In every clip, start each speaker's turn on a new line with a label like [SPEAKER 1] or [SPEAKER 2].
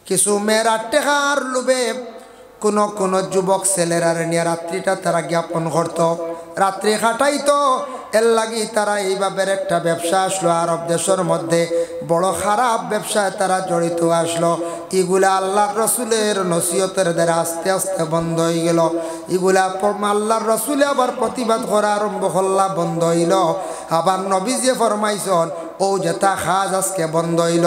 [SPEAKER 1] কিছু মেয়েরা টেকার লোভে কোনো যুবক ছেলেরা নিয়ে রাত্রিটা তারা জ্ঞাপন করত, রাত্রি কাটাইতো। এর লাগি তারা এইভাবে একটা ব্যবসা আসলো আরব দেশের মধ্যে, বড় খারাপ ব্যবসায় তারা জড়িত আসলো। এগুলা আল্লাহর রসুলের নসিহতের দ্বারা আস্তে আস্তে বন্ধ হয়ে গেল। এগুলা আল্লাহর রসুলে আবার প্রতিবাদ করা আরম্ভ করলা, বন্ধ হইল। আবার নবীজি ফরমাইছন ও যেটা খাজ আজকে বন্ধ হইল,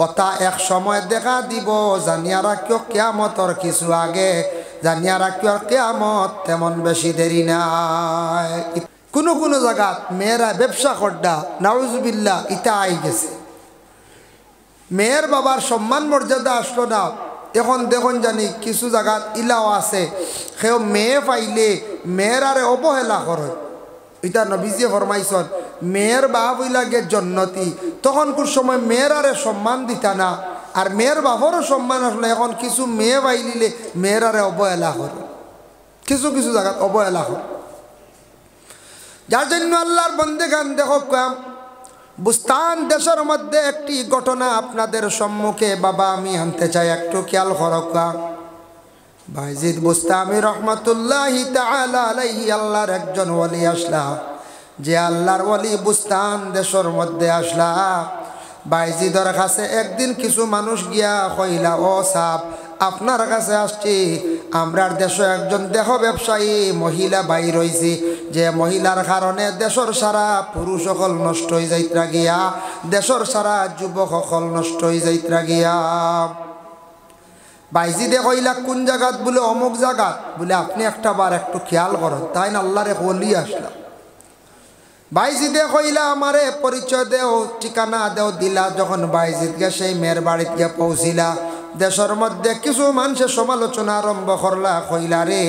[SPEAKER 1] ওটা এক সময় দেখা দিব। জানিয়া রাখিও কিয়ামতর কিছু আগে, জানিয়া রাখিও কিয়ামত তেমন বেশি দেরি নাই। কোনো জায়গাত মেয়েরা ব্যবসা করডা, নাউজুবিল্লাহ, ইটা আই গেছে। মেয়ের বাবার সম্মান মর্যাদা আসলো না। এখন দেখুন জানি কিছু জায়গাত ইলাও আছে, সেও মেয়ে পাইলে মেয়েরারে অবহেলা করে। এটা নবীজি ফরমাইছন মেয়ের বাপ হইলাগে জন্নতি। তখন কোন সময় মেয়েরারে সম্মান দিতা না, আর মেয়ের বাপরও সম্মান আসলে এখন কিছু মেয়ে পাইলিলে মেয়েরারে অবহেলা করে, কিছু জায়গাত অবহেলা করে। যার জন্য আল্লাহর বন্দেগান দেখো, বুস্তান দেশের মধ্যে একটি ঘটনা আপনাদের সম্মুখে বাবা আমি আনতে চাই, একটু খেয়াল করকা। বাইজিদ বুস্তামি রহমতুল্লাহি তাআলা আলাইহি আল্লাহর একজন ওলি আসলা, যে আল্লাহর ওলি বুস্তান দেশের মধ্যে আসলা। বাইজিদের কাছে একদিন কিছু মানুষ গিয়া কইলা, ও সাপ, আপনার কাছে আসছি, আমরার দেশে একজন দেহ ব্যবসায়ী মহিলা বাইর হইছি, যে মহিলার কারণে দেশের সারা পুরুষ সকল নষ্ট হয়ে যাইত্রা গিয়া, দেশের সারা যুবক সকল নষ্ট হয়ে যাইত্রা গিয়া। বাইজিদে কইলা কোন জায়গাত? বলে অমুক জায়গাত। বলে আপনি একটা বার একটু খেয়াল করেন। তাই না আল্লাহরে বলি আসলাম। বাইজিদে কইলা আমারে পরিচয় দেও, ঠিকানা দেও। দিলা। যখন বাইজিদকে সেই মেয়ের বাড়িতে গিয়ে পৌঁছিলা, দেশের মধ্যে কিছু মানুষের সমালোচনা আরম্ভ করলা। কইলা রে,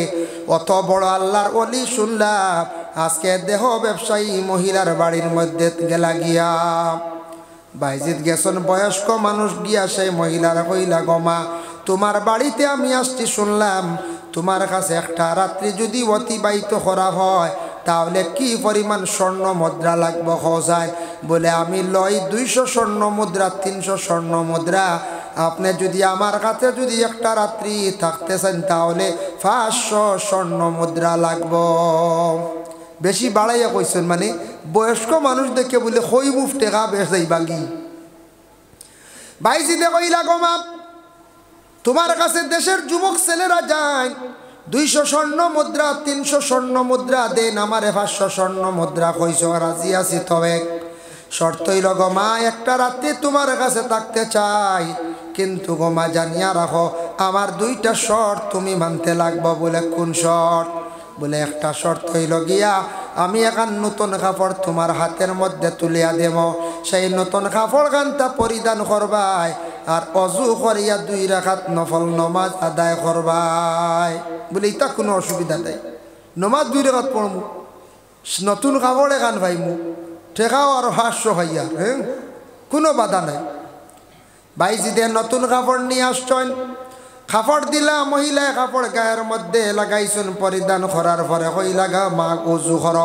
[SPEAKER 1] অত বড় আল্লাহর ওলি শুনলাম, আজকে দেহ ব্যবসায়ী মহিলার বাড়ির মধ্যে গেলা গিয়া। বাইজিদ গেছেন বয়স্ক মানুষ গিয়া সেই মহিলার কইলা, গমা তোমার বাড়িতে আমি আসছি, শুনলাম তোমার কাছে একটা রাত্রি যদি অতিবাহিত করা হয় তাহলে কি পরিমাণ স্বর্ণ মুদ্রা লাগবে খোঁজায়? বলে আমি লই 200 স্বর্ণ মুদ্রা, 300 স্বর্ণ মুদ্রা। আপনি যদি আমার কাছে যদি একটা রাত্রি থাকতে চান তাহলে 500 স্বর্ণ মুদ্রা লাগব। বেশি বাড়াইয়া কইছেন, মানে বয়স্ক মানুষ দেখে বলে হই মুফ টেকা বেসাই বাগি। বাইজিদে কইলা, গমা তোমার কাছে দেশের যুবক ছেলেরা যায়, 200 স্বর্ণ মুদ্রা, 300 স্বর্ণ মুদ্রা দেন, আমারে 500 স্বর্ণ মুদ্রা কইছ, রাজি আছি। তবে শর্ত হইল গমা একটা রাত্রি তোমার কাছে থাকতে চাই, কিন্তু গমা জানিয়া রাখো আমার 2টা শর্ত তুমি মানতে লাগবো। বলে কোন শর্ত? বলে একটা শর্ত হইল গিয়া আমি এখন নতুন কাপড় তোমার হাতের মধ্যে তুলিয়া দেব, সেই নতুন কাপড় গানটা পরিধান করবাই, আর অজু করিয়া 2 রাকাত নফল নমাজ আদায় করবাই। বলে এটা কোনো অসুবিধা নাই, নমাজ 2 রাকাত পড়মু, নতুন কাপড়ে গান ভাইমু, ঠেকাও আর 500 খাইয়া, হ্যাঁ, কোনো বাধা নাই। বাইজিদের নতুন কাপড় নিয়ে আসছেন, কাপড় দিলা। মহিলায় কাপড় গায়ের মধ্যে লাগাইছেন, পরিধান করার পরে কইলা, গা মা অজু কর।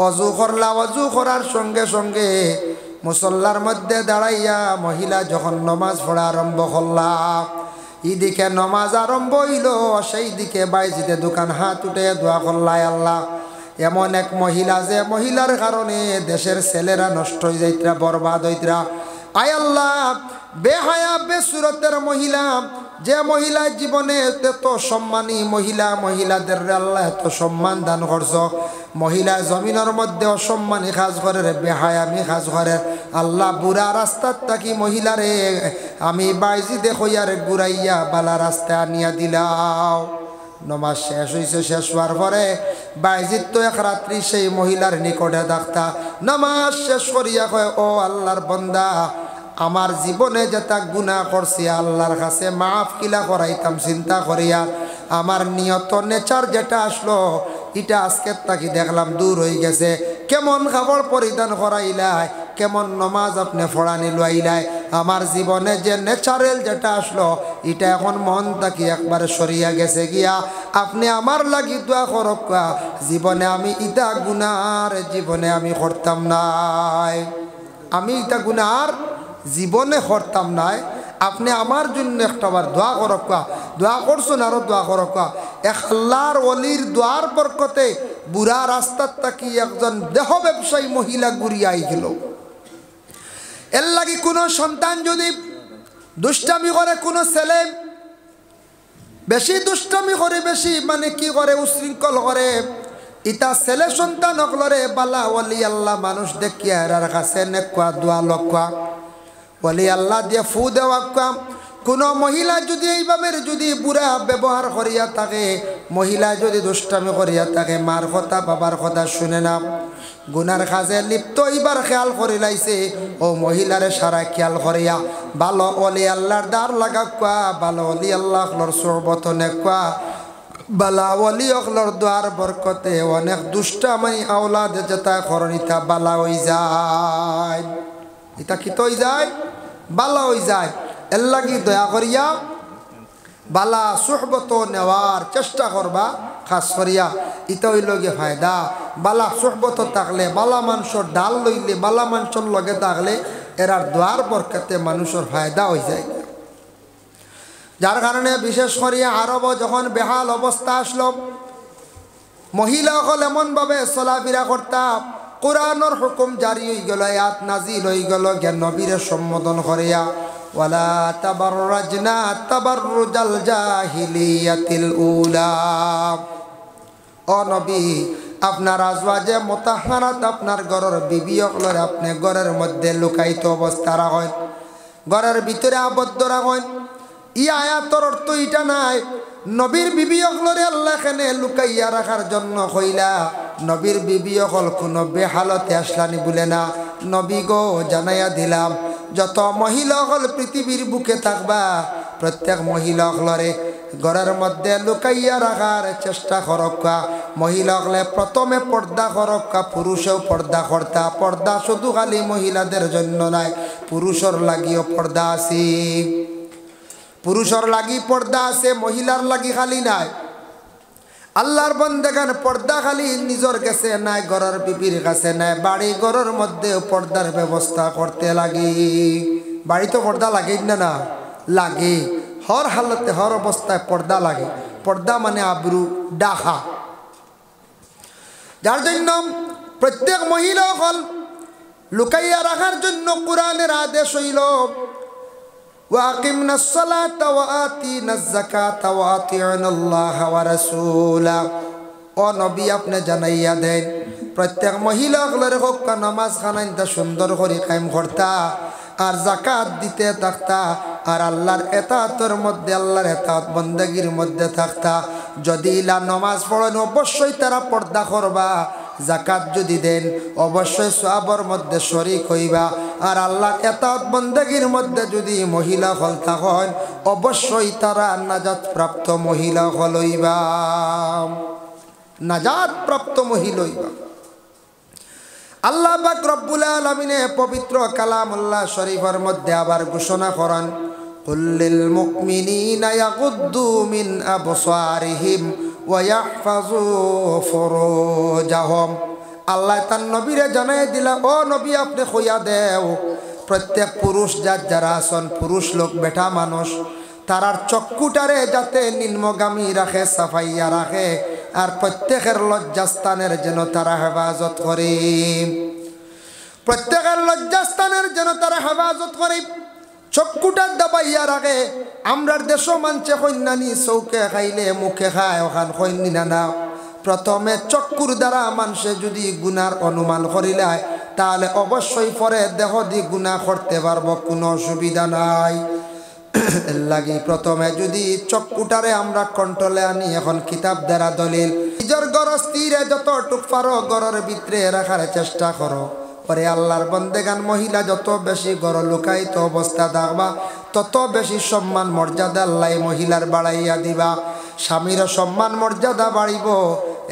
[SPEAKER 1] অজু করলা। অজু করার সঙ্গে সঙ্গে মুসল্লার মধ্যে দাঁড়াইয়া মহিলা যখন নমাজ পড়া আরম্ভ করলা, এদিকে নমাজ আরম্ভ হইল, সেই দিকে বাইজিতে দোকান হাত উঠে দোয়া করলা, আল্লাহ এমন এক মহিলা যে মহিলার কারণে দেশের ছেলেরা নষ্ট হয়ে যাইতরা, বরবাদ হইতরা। আয় আল্লাহ, বেহায়া বেসুরতের মহিলা, যে মহিলা জীবনে এত সম্মানী মহিলা, মহিলাদের আল্লাহ এত সম্মান দান করছ, মহিলা জমিনের মধ্যে অসম্মানী কাজ করে, বেহায়ামি কাজ করে। আল্লাহ বুড়া রাস্তার থাকি মহিলারে আমি বাইজিদে কইয়ারে ঘুরাইয়া বালা রাস্তায় আনিয়া দিলাও। নমাজ শেষ হয়েছে। শেষ হওয়ার পরে বাইজিদ তো এক রাত্রি সেই মহিলার নিকটে থাকতা। নামাজ শেষ করিয়া কয়, ও আল্লাহর বন্দা, আমার জীবনে যেটা গুনাহ করছি আল্লাহর কাছে মাফ কিলা করাইতাম চিন্তা করিয়া, আমার নিয়ত নেচার যেটা আসলো এটা আজকের তাকি দেখলাম দূর হয়ে গেছে। কেমন কাপড় পরিধান করাইলাই, কেমন নমাজ আপনি ফড়ানি লইলাই, আমার জীবনে যে ন্যাচারাল যেটা আসলো এটা এখন মন তাকি একবারে সরিয়া গেছে গিয়া। আপনি আমার লাগি দোয়া করক, জীবনে আমি ইটা গুনার জীবনে আমি করতাম নাই, আমি ইটা গুনার জীবনে করতাম নাই, আপনি আমার জন্য একটাবার দোয়া করকা, দোয়া করছেন আরো দোয়া করকা। এক আল্লাহর ওলির দোয়ার বরকতে বুড়া রাস্তার তাকি একজন দেহ ব্যবসায়ী মহিলা ঘুরিয়াই গেল। এর লাগি কোনো সন্তান যদি দুষ্টামি করে, কোনো ছেলে বেশি দুষ্টামি করে, বেশি মানে কি করে উশৃঙ্খল করে, ইতা ছেলে সন্তান হকলরে বালা ওলি আল্লাহ মানুষ দেখিয়া এরার কাছে নেকুয়া দোয়া লক্ষা ওলি আল্লাহ দিয়ে ফু দেওয়া। কোনো মহিলা যদি এইভাবে যদি বুড়া ব্যবহার করিয়া থাকে, মহিলা যদি দুষ্টামি করিয়া থাকে, মার কথা বাবার কথা শুনে না, গুনার কাজে লিপ্ত এইবার খেয়াল করি লাইছে, ও মহিলারে সারা খেয়াল করিয়া ভালো অলি আল্লাহর দ্বার লাগাকুয়া, ভালো অলি আল্লাহর সোহবত নেকুয়া, বালা অলি অকলর দ্বার বরকতে অনেক দুষ্টামি আওলাদ যেটা করণিতা বালা হয়ে যায়। এটা কি তো যায়, বালা হয়ে যায়। এর লাগি দয়া করিয়া বালা সোহবত নেওয়ার চেষ্টা করবা, খাস করিয়া ইটা হইল গে ফায়দা। বালা সোহবত থাকলে, বালা মানুষের ডাল লইলে, বালা মানুষের লগে থাকলে এরার দোয়ার বরকতে মানুষের ফায়দা হয়ে যায়। যার কারণে বিশেষ করিয়া আরব যখন বেহাল অবস্থা আসলো, মহিলা সকল এমনভাবে চলাফেরা করতাম, কোরআনের হুকুম জারি হয়ে গেল, আয়াত নাজিল হয়ে গেল, জ্ঞান নবীরে সম্বোধন করিয়া ওয়ালা তাবাররাজনা তাবাররুজাল জাহিলিয়াতিল উলা। ও নবী, আপনার আজওয়াজে মুতাহহারাত, আপনার ঘরের বিবি সকলের আপনি ঘরের মধ্যে লুকায়িত অবস্থা রাখেন, ঘরের ভিতরে আবদ্ধ রাখেন। ই আয়াতর অর্থ এটা নাই নবীর বিবি সকলরে আল্লাহ এখানে লুকাইয়া রাখার জন্য কইলা নবীর বিবি সকল কোনো বেহালতে আসলানি বলে না। নবী গো জানাইয়া দিলাম, যত মহিলা সকল পৃথিবীর বুকে থাকবা, প্রত্যেক মহিলা সকলরে ঘরের মধ্যে লুকাইয়া রাখার চেষ্টা করক্কা। মহিলা সকলে প্রথমে পর্দা করক্কা, পুরুষেও পর্দা করতা। পর্দা শুধু খালি মহিলাদের জন্য নাই, পুরুষের লাগিও পর্দা আছে, পুরুষের লাগি পর্দা আছে, মহিলার লাগি খালি নাই। আল্লাহর বান্দাগান পর্দা খালি নিজের কাছে নাই, ঘরের বিবির কাছে নাই, বাড়ি ঘরের মধ্যে পর্দার ব্যবস্থা করতে লাগে। বাড়িতে পর্দা লাগে না, না লাগে, হর হালতে হর অবস্থায় পর্দা লাগে। পর্দা মানে আবরু ডাহা, যার জন্য প্রত্যেক মহিলা হল লুকাইয়া রাখার জন্য কোরআনের আদেশ হইল ওয়াকিমনাস সালাতা ওয়া আতিনাজ যাকাতা ওয়া আতিউনাল্লাহা ওয়া রাসূলা। ও নবী, আপনি জানাইয়া দেন প্রত্যেক মহিলাগুলোর হক নামাজ খানাইতে সুন্দর করে কায়েম করতা, আর যাকাত দিতে থাকতা, আর আল্লাহর এতাতের মধ্যে, আল্লাহর এতাত বন্দেগীর মধ্যে থাকতা। যদি ইলা নামাজ পড়েন অবশ্যই তারা পর্দা করবা, যাকাত যদি দেন অবশ্যই সওয়াবের মধ্যে শরীক হইবা, আর আল্লাহর এতাত বন্দেগীর মধ্যে যদি মহিলা হল থাকেন অবশ্যই তারা নাজাত প্রাপ্ত মহিলা হইবা, নাজাত প্রাপ্ত মহিলা হইবা। আল্লাহ পাক রব্বুল আলামিনে পবিত্র কালামুল্লাহ শরীফের মধ্যে আবার ঘোষণা করেন কুল্লিল মুমিনিনা ইয়াগুদ্দু মিন আবসারিহিম ওয়া ইয়াহফাযু ফুরুজাহুম। আল্লাহ তার নবীরে জানাই দিলা, ও নবী আপনি কইয়া দেও প্রত্যেক পুরুষ যারা আছেন, পুরুষ লোক বেটা মানুষ, তারার চক্ষুটারে যাতে নিম্নগামী রাখে, সাফাইয়া রাখে, আর প্রত্যেকের লজ্জাস্থানের যেন তারা হেফাজত করে, প্রত্যেকের লজ্জাস্থানের যেন তারা হেফাজত করে, চক্ষুটা দাবাইয়া রাখে। আমরার দেশও মানছে কন্যানি চৌকে খাইলে মুখে খায়, ওখান কন্যি না। প্রথমে চক্ষুর দ্বারা মানুষে যদি গুনার অনুমান করিলায় তাহলে অবশ্যই পরে দেহ দিয়ে গুনাহ করতে পারবো, কোনো অসুবিধা নাই। লাগি প্রথমে যদি চক্ষুটারে আমরা কন্ট্রোলে আনি, এখন কিতাব দ্বারা দলিল নিজের ঘর স্থিরে যতটুক পারো ঘরের ভিতরে রাখার চেষ্টা করো। পরে আল্লাহর বন্দেগান মহিলা যত বেশি ঘর লুকায়িত অবস্থা থাকবা তত বেশি সম্মান মর্যাদা আল্লাহ মহিলার বাড়াইয়া দিবা, স্বামীর সম্মান মর্যাদা বাড়িব।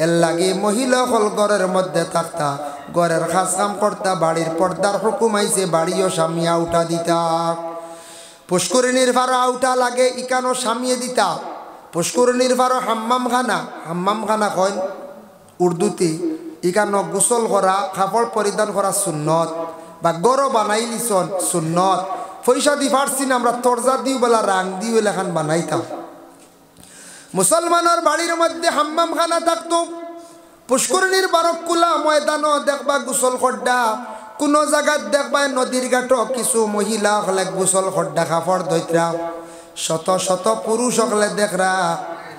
[SPEAKER 1] এর লাগি মহিলা হল ঘরের মধ্যে থাকতা, ঘরের কাজ কাম করতা, বাড়ির পর্দার হুকুম আইছে বাড়িও সামিয়া উঠা দিতা, পুষ্করিণীর ভাড়া আউটা লাগে ইকানো সামিয়ে দিতা। পুষ্করিণীর ভাড়া হাম্মাম খানা কয় উর্দুতে, ইকানো গোসল করা, কাপড় পরিধান করা সুন্নত, বা গড় বানাই লিছন সুন্নত, পয়সা দি পারছি না আমরা তরজা দিও বলা রাং দিও লেখান বানাইতাম। মুসলমানের বাড়ির মধ্যে হাম্মাম খানা থাকতো, পুষ্করিণীর বারকুলা ময়দানও দেখবা গোসল খড্ডা, কোনো জায়গাত দেখবা নদীর ঘাটও কিছু মহিলা হলে গোসল খড্ডা কাপড় দইতরা, শত শত পুরুষ হলে দেখরা।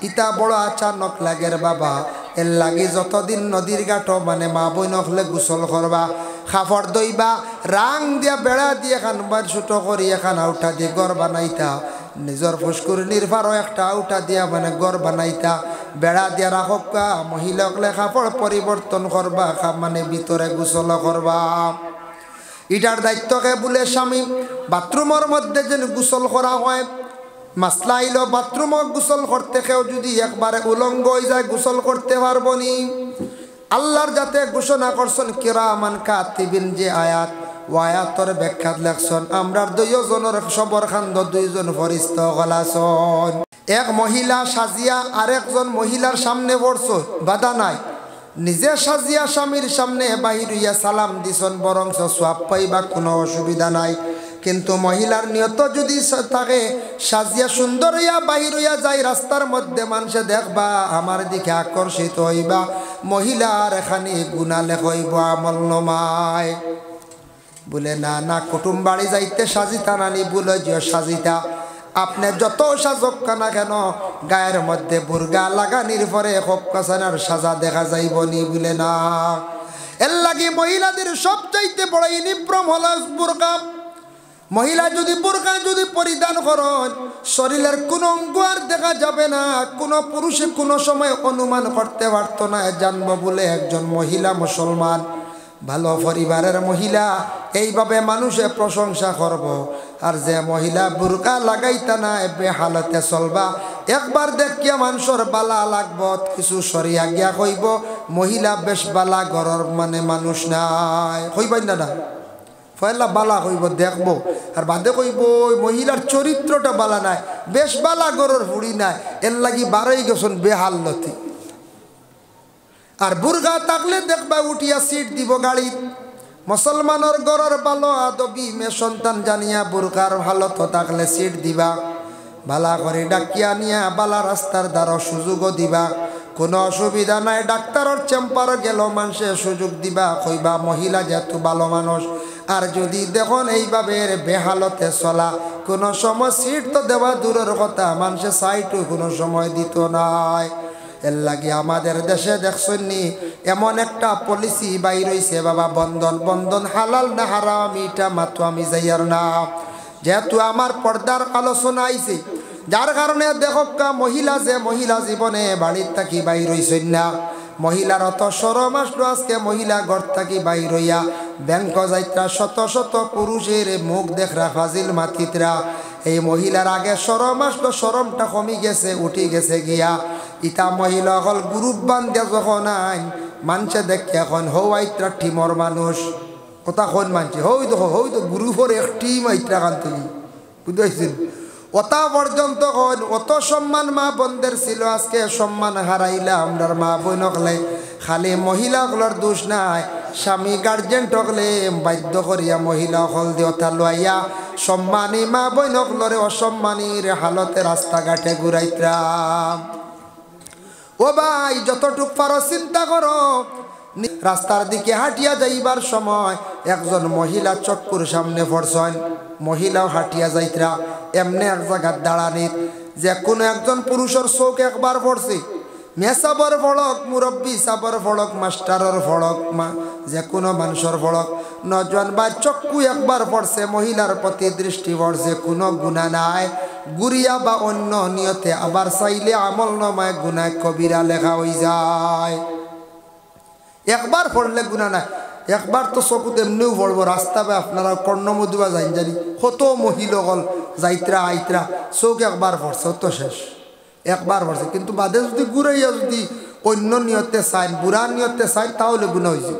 [SPEAKER 1] ইটা বড় আচানক লাগের বাবা, এর লাগে যতদিন নদীর ঘাটও মানে মা বই নখলে গোসল করবা, কাপড় দইবা, রাং দিয়া বেড়া দিয়ে খানবার ছোট করি এখান আউটা দিয়ে গড় বানাইতা, নিজের পুষ্করিণীর পারও একটা আউটা দিয়া মানে গড় বানাইতা, বেড়া দিয়া রাখা মহিলাকলে কাপড় পরিবর্তন করবা, মানে ভিতরে গোসল করবা। এটার দায়িত্বকে বলে স্বামী। বাথরুমের মধ্যে যেন গোসল করা হয়, মাসলা আইল বাথরুমও গোসল করতে কেউ যদি একবারে উলঙ্গ হয়ে যায় গোসল করতে পারবো নি। আল্লাহর যাতে ঘোষণা করছেন কিরামান কাতিবিন যে আয়াত, ও আয়াতর ব্যাখ্যাত লেখছেন আমরার দুইজনের সবর খান্দ দুইজন ফরিস্ত গলাছন। এক মহিলা সাজিয়া আরেকজন মহিলার সামনে পড়ছ, বাধা নাই, নিজে সাজিয়া স্বামীর সামনে বাহির হইয়া সালাম দিছন, বরং সওয়াব পাইবা, কোনো অসুবিধা নাই। কিন্তু মহিলার নিয়ত যদি থাকে সাজিয়া সুন্দর হইয়া বাহির হইয়া যায় রাস্তার মধ্যে, মানুষে দেখবা আমার দিকে আকর্ষিত হইবা, মহিলার এখানে গুনাহ লেখইব আমল নমায়। বলে না না, কুটুম বাড়ি যাইতে সাজিতা নানি, বলে যে সাজিতা আপনি যত সাজক না কেন গায়ের মধ্যে বুরগা লাগানির পরে হকাসানার সাজা দেখা যাইব নি। বলে না, এর লাগে মহিলাদের সবচাইতে বড় ইনিপ্রম হলো বুরকা। মহিলা যদি বুরকা যদি পরিধান করেন, শরীরের কোন অঙ্গ আর দেখা যাবে না, কোনো পুরুষে কোনো সময় অনুমান করতে পারত না জানবো বলে একজন মহিলা মুসলমান ভালো পরিবারের মহিলা, এইভাবে মানুষে প্রশংসা করব। আর যে মহিলা বুরকা লাগাইতা না বেহালতে চলবা, একবার দেখিয়া মানুষের বালা লাগব, কিছু সরিয়া গিয়া কইব মহিলা বেশ বালা ঘরের মানে মানুষ নাই, কইবাই না না পয়লা বালা কইব দেখবো, আর বাদে কইব মহিলার চরিত্রটা বালা নাই, বেশ বালা ঘরের হুড়ি নাই, এর লাগি বারোই গেছেন বেহালতি। আর বুরগা থাকলে দেখবা উঠিয়া সিট দিব গাড়ি। মুসলমানের ঘরের ভালো আদবি মে সন্তান জানিয়া বুরকার ভালো থাকলে সিট দিবা, ভালা করে ডাকিয়া নিয়া বালা রাস্তার দ্বারা সুযোগও দিবা, কোনো অসুবিধা নাই। ডাক্তারের চেম্বার গেল মানুষের সুযোগ দিবা, কইবা মহিলা যেহেতু ভালো মানুষ। আর যদি দেখুন এইভাবে বেহালতে চলা, কোনো সময় সিট তো দেওয়া দূরের কথা, মানুষের সাইটও কোনো সময় দিত নাই। এর লাগে আমাদের দেশে দেখছেননি এমন একটা পলিসি বাইর হইছে বাবা, বন্ধন বন্ধন হালাল না হারাম এটা মাত্র আমি যাইয়ার না। যেহেতু আমার পর্দার আলোচনা আইছে, যার কারণে দেখকা মহিলা যে মহিলা জীবনে বাড়ির থাকি বাইর হইছেন না, মহিলার অত সরম আসলো আজকে মহিলা ঘর থাকি বাইর হইয়া ব্যাংক যাইত্রা শত শত পুরুষের মুখ দেখরা ফাজিল মাতিতরা। এই মহিলার আগে সরম আসলো, সরমটা কমি গেছে, উঠি গেছে গিয়া। ইটা মহিলা হল গ্রুপ বান্ধে যখন আইন মানছে দেখে এখন হওয়াইত্রা টিমর মানুষ কথা কোন মানছে হই তো গ্রুপের এক টিম আইত্রা কান তুলি বুঝতে ওটা পর্যন্ত হন অত সম্মান মা বোনদের ছিল, আজকে সম্মান হারাইলা আমরার মা বোন হকলে। খালি মহিলাগুলোর দোষ নাই, স্বামী গার্জেন হকলে বাধ্য করিয়া মহিলা হল দেওতা লইয়া সম্মানী মা বোন হকলরে অসম্মানীর হালতে রাস্তাঘাটে ঘুরাইত্রাম। ও ভাই যতটুক পারো চিন্তা করো, রাস্তার দিকে হাঁটিয়া যাইবার সময় একজন মহিলা চক্কুর সামনে পড়ছেন, মহিলাও হাঁটিয়া যাইতরা এমনি এক জায়গার দাঁড়ানিত যে কোনো একজন পুরুষের চোখ একবার পড়ছে, মেসাবর ফড়ক, মুরব্বী সাবর ফড়ক, মাস্টারের ফড়ক, যে কোনো মানুষের ফড়ক, নজন বা চক্ষু একবার পড়ছে, মহিলার প্রতি দৃষ্টি পড়ছে, কোনো গুণা নাই, গুরিয়া বা অন্য নিয়তে আবার চাইলে আমল নমায় গুনায় কবিরা লেখা হয়ে যায়। একবার পড়লে গুণা নাই, একবার তো চকুত এমনিও পড়বো, রাস্তা বা আপনারা কর্ণমধুবা যাই জানি কত মহিলাগল যাইত্রা আইত্রা চোখ একবার পড়ছে তো শেষ, একবার পড়ছে। কিন্তু বাদে যদি ঘুরাইয়া যদি অন্য নিয়তে চাই, বুড়া নিয়তে চাই, তাহলে গুণা হয়েছে,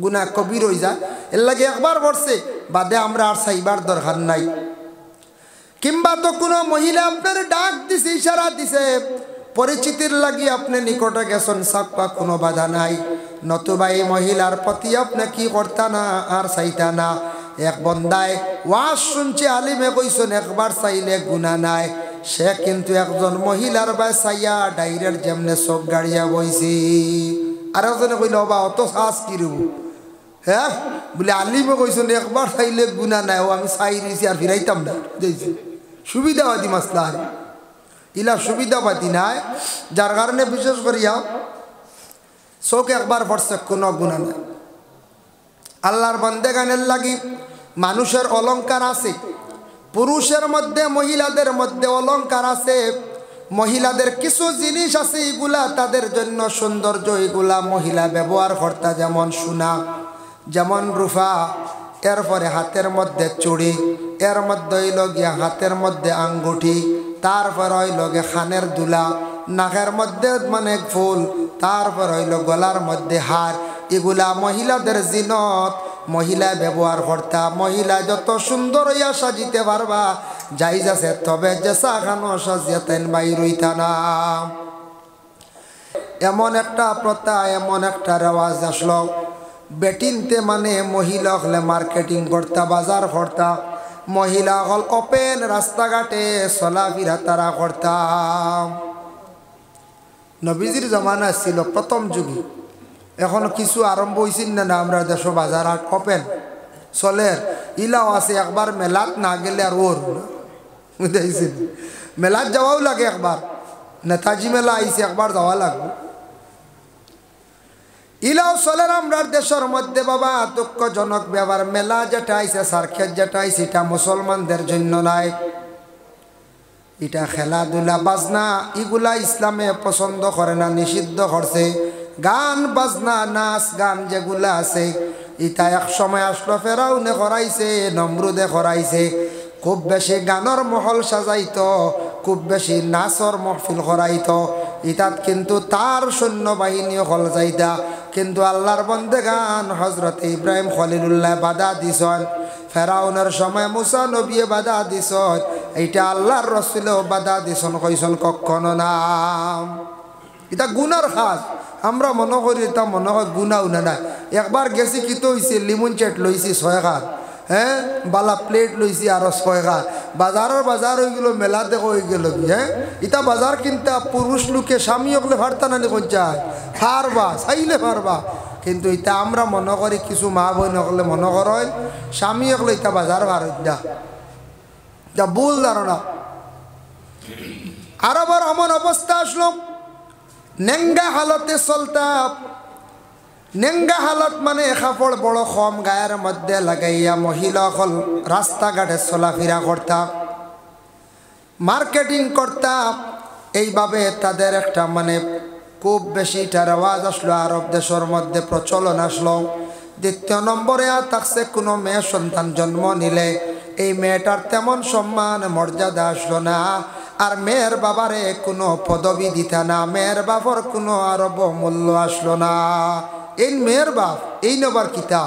[SPEAKER 1] গুণা কবির হয়ে যায়। এর লাগে একবার পড়ছে, বাদে আমরা আর চাইবার দরকার নাই। কিংবা তো কোনো মহিলা আপনার ডাক দিছে, ইশারা দিছে, পরিচিতির লাগি আপনি নিকটে গেছেন, সাক্কা কোনো বাধা নাই। নতুবা এই মহিলার প্রতি আপনি কি করতা না আর চাইতা না, এক বন্দায় ওয়াজ শুনছে, আলিমে কইছেন একবার চাইলে গুনাহ নাই। সে কিন্তু একজন মহিলার বা চাইয়া ডাইরের যেমনে চোখ গাড়িয়া বইছি। আর একজনে কইল বা অত সাজ কি রব, হ্যাঁ বলে আলিমে কইছেন একবার চাইলে গুনাহ নাই, ও আমি চাই রয়েছি আর ফিরাইতাম না। দেখছি সুবিধাবাদী মাসলা, আর ইলা সুবিধাবাদী নাই, যার কারণে বিশেষ করিয়া চোখ একবার পড়ছে কোনো গুনাহ নাই। আল্লাহর বান্দেগানের লাগি মানুষের অলংকার আছে, পুরুষের মধ্যে মহিলাদের মধ্যে অলংকার আছে। মহিলাদের কিছু জিনিস আছে, এগুলা তাদের জন্য সৌন্দর্য, এগুলা মহিলা ব্যবহার করতা, যেমন সোনা, যেমন রূপা, এরপরে হাতের মধ্যে চুড়ি, এর মধ্যে হইল গিয়া হাতের মধ্যে আঙ্গুঠি, তারপর হইল গিয়া খানের দুলা, নাকের মধ্যে মানে ফুল, তারপর হইল গলার মধ্যে হার। এগুলা মহিলাদের জিনত, মহিলা ব্যবহার করতা। মহিলা যত সুন্দর হইয়া সাজিতে পারবা যাইজ আছে, তবে যে সাখানো সাজিয়া তেন বাইর হইতা না। এমন একটা প্রথা, এমন একটা রেওয়াজ আসলো, বেটিনতে মানে মহিলা হলে মার্কেটিং করতা, বাজার করতা, মহিলা হল ওপেন রাস্তাঘাটে চলাফেরা তারা করতাম। নবীজির জমানা ছিল প্রথম যুগে, এখন কিছু আরম্ভ হয়েছিল না, আমরা দেশ বাজার হাট ওপেন চলে, ইলাও আছে। একবার মেলাত না গেলে আর ওর বুঝাইছিল, মেলাত যাওয়াও লাগে। একবার নেতাজি মেলা আইসে, একবার যাওয়া লাগবে। ইলাও চলে আমরা দেশের মধ্যে বাবা, দুঃখজনক ব্যাপার, মেলা যেটা আইসে, সার্কেট যেটা আইসে, এটা মুসলমানদের জন্য নাই। এটা খেলাধুলা বাজনা এগুলা ইসলামে পছন্দ করে না, নিষিদ্ধ করছে। গান বাজনা নাচ গান যেগুলা আছে, এটা এক সময় আসলো ফেরাউনে করাইছে, নমরুদে করাইছে। খুব বেশি গানের মহল সাজাইতো, খুব বেশি নাচর মহফিল করাইতো। ইতাত কিন্তু তার সৈন্যবাহিনীও হল যাইতা, কিন্তু আল্লাহর বন্দেগান হজরত ইব্রাহিম খলিলুল্লাহ বাধা দিছেন, ফেরাউনের সময় মুসা নবিয়ে বাধা দিছেন, এইটা আল্লাহর রসুলেও বাধা দিছেন, কইছেন কখনো না। এটা গুনার খাস, আমরা মনে করি এটা মনে হয় গুনাও না। একবার গেছি কিতো হয়েছে, লিমন চেট লইছি 6 খান, হ্যাঁ বালা প্লেট লইছি আরো 6 খান। বাজার হয়ে গেল, মেলা দেখো হয়ে গেল। হ্যাঁ এটা বাজার কিনতা পুরুষ লোকে স্বামী হকলে ভারতা নানি পঞ্চায় পারবা, চাইলে পারবা। কিন্তু এটা আমরা মনে করি, কিছু মা বোন হকলে মনে করেন স্বামী হকলে এটা বাজার ভার যা ভুল ধারণা। আরবার এমন অবস্থা আসলো, নেঙ্গা হালতে চলতা। নেঙ্গা হালত মানে কাপড় বড় কম গায়ের মধ্যে লাগাইয়া মহিলা হল রাস্তাঘাটে চলাফেরা করতা, মার্কেটিং করতা। এইভাবে তাদের একটা মানে খুব বেশি এটা রেওয়াজ আসলো, আরব দেশের মধ্যে প্রচলন আসলো। দ্বিতীয় নম্বরে থাকছে কোনো মেয়ে সন্তান জন্ম নিলে এই মেয়েটার তেমন সম্মান মর্যাদা আসলো না, আর মেয়ের বাবারে কোনো পদবি দিতা না, মেয়ের বাবার কোনো আরব মূল্য আসলো না। এই মেয়ের বাপ এই নবার কিতা,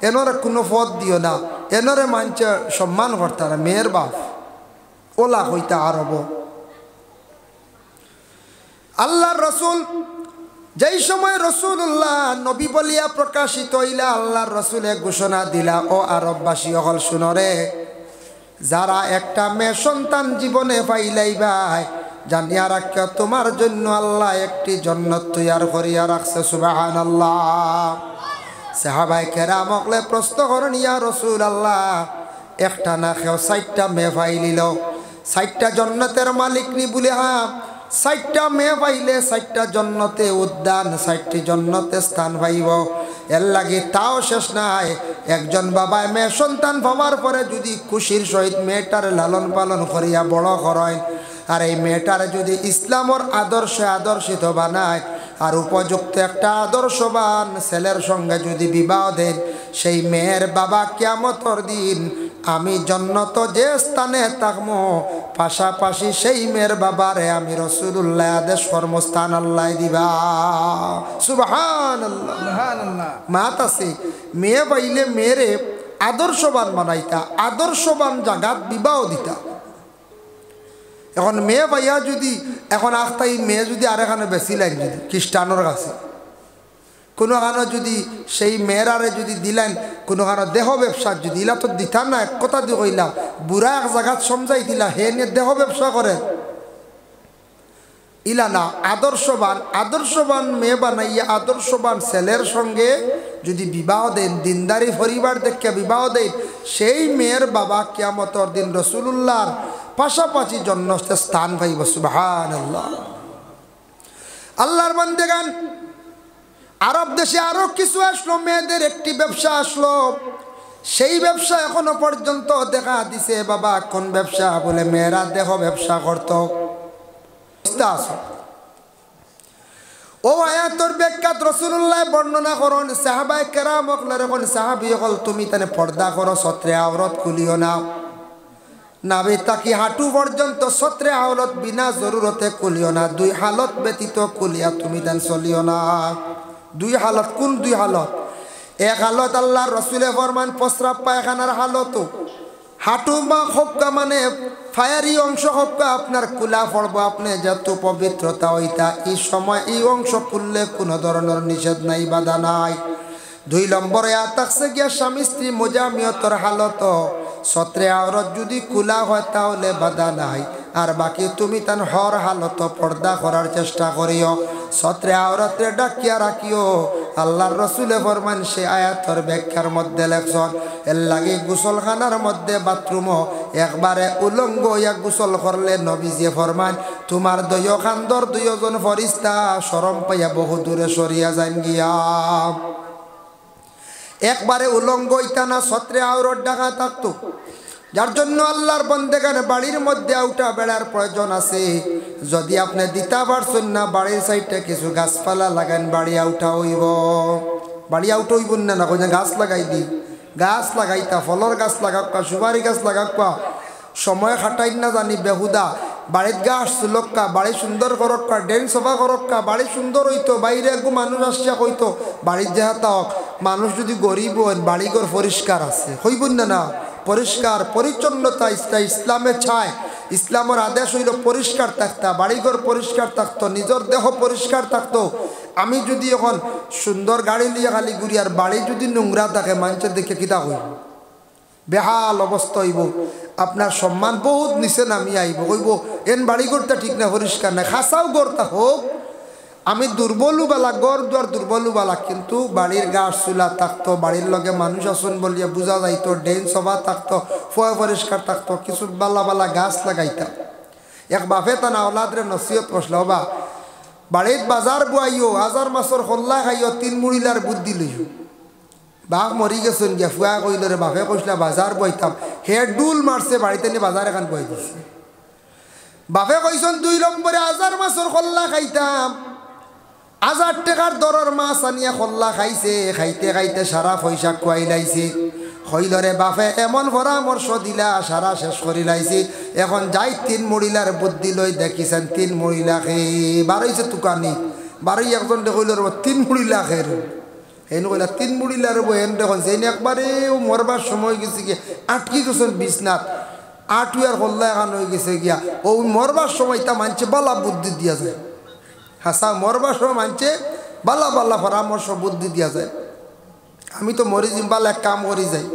[SPEAKER 1] এনরে কোনো পদ দিও না, এনরে মানছে সম্মান করতা না, মেয়ের বাপ ওলা হইতা আরব। আল্লাহর রসুল যেই সময় রসুল্লাহ নবী বলিয়া প্রকাশিত হইলা, আল্লাহর রসুলে ঘোষণা দিলা, ও আরববাসী হল শুনরে, যারা একটা মেয়ে সন্তান জীবনে পাইলাইবাই জানিয়া রাখ, তোমার জন্য আল্লাহ একটি জান্নাত তৈয়ার করিয়া রাখছে। সুবহানাল্লাহ। সাহাবায়ে কেরাম হকলে প্রশ্ন করেন, ইয়া রাসূলুল্লাহ, একটা না খেও 60টা মেয়ে পাইলিল, 60টা জান্নাতের মালিক নি বলে? হ্যাঁ, 60টা মেয়ে পাইলে 60টা জান্নাতে উদ্যান, 60টি জান্নাতে স্থান পাইব। এর লাগে তাও শেষ নাই, একজন বাবায় মেয়ে সন্তান পাওয়ার পরে যদি খুশির সহিত মেয়েটার লালন পালন করিয়া বড় করেন, আর এই মেয়েটার যদি ইসলামর আদর্শে আদর্শিত বানায়, আর উপযুক্ত একটা আদর্শবান ছেলের সঙ্গে যদি বিবাহ দেন, সেই মেয়ের বাবা কিয়ামতের দিন আমি জান্নাত যে স্থানে থাকবো, পাশাপাশি সেই মেয়ের বাবারে আমি রাসূলুল্লাহ আদেশ কর্মস্থান আল্লাহ দিবা। সুবহানাল্লাহ, সুবহানাল্লাহ। মাতাসি মেয়ে পাইলে মেয়েরে আদর্শবান বানাইতা, আদর্শবান জায়গাত বিবাহ দিতা। এখন মেয়ে পাইয়া যদি এখন আখতাই মেয়ে যদি আর এখানে বেশি লাইন যদি খ্রিস্টানোর কাছে কোনোখানো যদি সেই মেয়েরারে যদি দিলেন কোনোখানো দেহ ব্যবসা যদি ইলা তো দিতা না, এক কথা দিয়ে কইলাম বুড়া এক জায়গাত সমঝাই দিলা হে নিয়ে দেহ ব্যবসা করে ইলা না। আদর্শবান মেয়ে বানাইয়া আদর্শবান ছেলের সঙ্গে যদি বিবাহ দেন, দিনদারি পরিবার দেখে বিবাহ দেন, সেই মেয়ের বাবা কিয়ামতের দিন রাসূলুল্লাহর পাশাপাশি জন্নতে স্থান পাইব। সুবহানাল্লাহ। আল্লাহর বান্দাগান, আরব দেশে আরো কিছু আসলো, মেয়েদের একটি ব্যবসা আসলো। সেই ব্যবসা এখনো পর্যন্ত দেখা দিছে বাবা। কোন ব্যবসা? বলে মেয়েরা দেহ ব্যবসা করত। ও আয়াতর ব্যাখ্যাত রাসূলুল্লাহ বর্ণনা করেন, সাহাবায়ে কেরাম হকলের কোন সাহাবী হল তুমি তানে পর্দা করো, সত্রে আওরত খুলিও না। নাভি তাকি হাঁটু পর্যন্ত সত্রে আওরত বিনা জরুরতে খুলিও না। দুই হালত ব্যতীত খুলিয়া তুমি তান চলিও না। দুই হালত, কোন দুই হালত? এক হালত আল্লাহর রাসূলে ফরমান প্রস্রাব পায়খানার হালত। হাঁটু বা হক্কা মানে ফায়ারি অংশ হক্কা আপনার কুলা পড়বো, আপনি যত পবিত্রতা হইতা এই সময় এই অংশ খুললে কোনো ধরনের নিষেধ নাই, বাধা নাই। 2 নম্বরে থাকছে গিয়া স্বামী স্ত্রী মোজামিয়তর হালত। সত্রে আওরত যদি কুলা হয় তাহলে বাধা নাই, আর বাকি তুমি তান হর হালত পর্দা করার চেষ্টা করিও, সত্রে আওরতে ডাকিয়া রাখিও। আল্লাহর রাসূলে ফরমান সে আয়াতের ব্যাখ্যার মধ্যে লেখছেন এর লাগে গোসলখানার মধ্যে বাথরুমও একবারে উলঙ্গ হইয়া গোসল করলে নবীজি ফরমান তোমার দয় খান্দর 2 জন ফরিস্তা শরম পাইয়া বহু দূরে সরিয়া যান গিয়া। একবারে উলঙ্গ হইতা না, সত্রে আওরত ঢাকা থাকতো। যার জন্য আল্লাহর বান্দাগান বাড়ির মধ্যে আউটা বেড়ার প্রয়োজন আছে। যদি আপনি দিতে পারছেন না, বাড়ির সাইডে কিছু গাছপালা লাগান, বাড়ি আউটা হইব। বাড়ি আউটা হইব না, না কইনা গাছ লাগাই দি, গাছ লাগাইতা, ফলর গাছ লাগাক্কা, সুপারি গাছ লাগাক্কা, সময় খাটাই না জানি বেহুদা। বাড়ির গাছ চুলক্কা, বাড়ি সুন্দর করক্কা, ড্রেন সফা করক্কা, বাড়ি সুন্দর হইতো। বাইরে একটু মানুষ আসিয়া কইতো বাড়ির যেহাতা হোক, মানুষ যদি গরিব হন বাড়িঘর পরিষ্কার আছে, হইব না না পরিষ্কার পরিচ্ছন্নতা ইসলামে চায়। ইসলামের আদেশ হইল পরিষ্কার থাকতা, বাড়িঘর পরিষ্কার থাকতো, নিজের দেহ পরিষ্কার থাকতো। আমি যদি এখন সুন্দর গাড়ি লিয়ে খালি ঘুরি আর বাড়ি যদি নোংরা থাকে, মানুষের দেখে কিতা হইব? বেহাল অবস্থা হইব। আপনার সম্মান বহুত নিচে নামি আইব, কইব এন বাড়িঘরটা ঠিক না, পরিষ্কার না। খাসাও গড়তা হোক, আমি দুর্বলও বালা, গড় দুয়ার দুর্বলও বালা, কিন্তু বাড়ির গাছ চুলা থাকতো, বাড়ির লগে মানুষ আসন বলিয়া বোঝা যাইতো, ড্রেন সভা থাকতো, ফয় পরিষ্কার থাকতো, কিছু বালা বালা গাছ লাগাইতাম। এক বাপে তা না ওলাদরে নসিহত করছিল, বা বাড়িত বাজার বুয়াইও, হাজার মাছর হল্লা খাইও, 3 মুড়িলার বুদ্ধি লইও। বাপ মরি গেছেন গিয়া, ফুয়া কইল রে, বাপে কইসলা বাজার বইতাম, হে ডুল মারছে বাড়িতে নিয়ে বাজার এখান বই দিছে। বাপে কইসন 2 নম্বরে হাজার মাছর হল্লা খাইতাম, 1000 টাকার দরের মাছ আনিয়া খল্লা খাইছে, খাইতে খাইতে সারা পয়সা খুয়াই লাইছে। হইলরে বাপে এমন পরামর্শ দিলা, সারা শেষ করি লাইছি। এখন যাই 3 মুড়িলার বুদ্ধি লই দেখিছেন, 3 মুড়িলা খেয়ে বারইছে তুকানি, বারই একজন দেখইল 3 মুড়িলা খেয়ে হেন কইলা 3 মুড়িলার হেন দেখুন যেন একবারে মরবার সময় গেছে গিয়া, আটকি গেছেন বিছনাথ, আটুয়ার হল্লা এখন হয়ে গেছে গিয়া। ও মরবার সময় তা মানছে বালা বুদ্ধি দিয়া যায়, হাসা মরবার সময় মানছে বালা বালা পরামর্শ বুদ্ধি দিয়া যায়। আমি তো মরি জিম্বাল এক কাম করি যাই।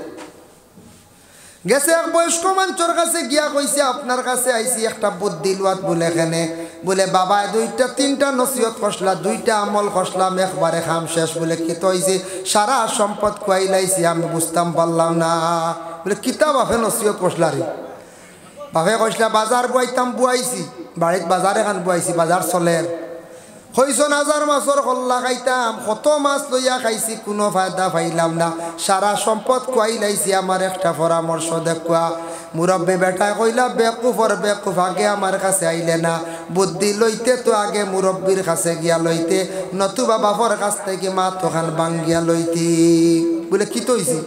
[SPEAKER 1] গেছে এক বয়স্ক মানুষের কাছে গিয়া কইছে আপনার কাছে আইছি একটা বুদ্ধি লওয়াত। বলে এখানে বলে বাবা 2-3টা নসিহত করলা, 2টা আমল করলাম, একবারে খাম শেষ। বলে কি তো হইছে? সারা সম্পদ খুয়াই লাইছি, আমি বুঝতাম পারলাম না। বলে কিতা বাপে নসিহত করলা রে? বাপে কইসলা বাজার বুয়াইতাম, বুয়াইছি বাড়িত, বাজার এখান বুয়াইছি, বাজার চলের। হইছন 1000 মাছর হল্লা খাইতাম, কত মাছ লইয়া খাইছি, কোনো ফায়দা পাইলাম না, সারা সম্পদ খুয়াই লাইছি, আমার একটা পরামর্শ দেখুয়া। মুরব্বী বেটায় কইলা বেকুফর বেকুফ, আগে আমার কাছে আইলে না, বুদ্ধি লইতে তো আগে মুরব্বীর কাছে গিয়া লইতে, নতুবা বাপর কাছ থেকে মা তোখান বাঙ্গিয়া লইতি। বলে কি তৈছি?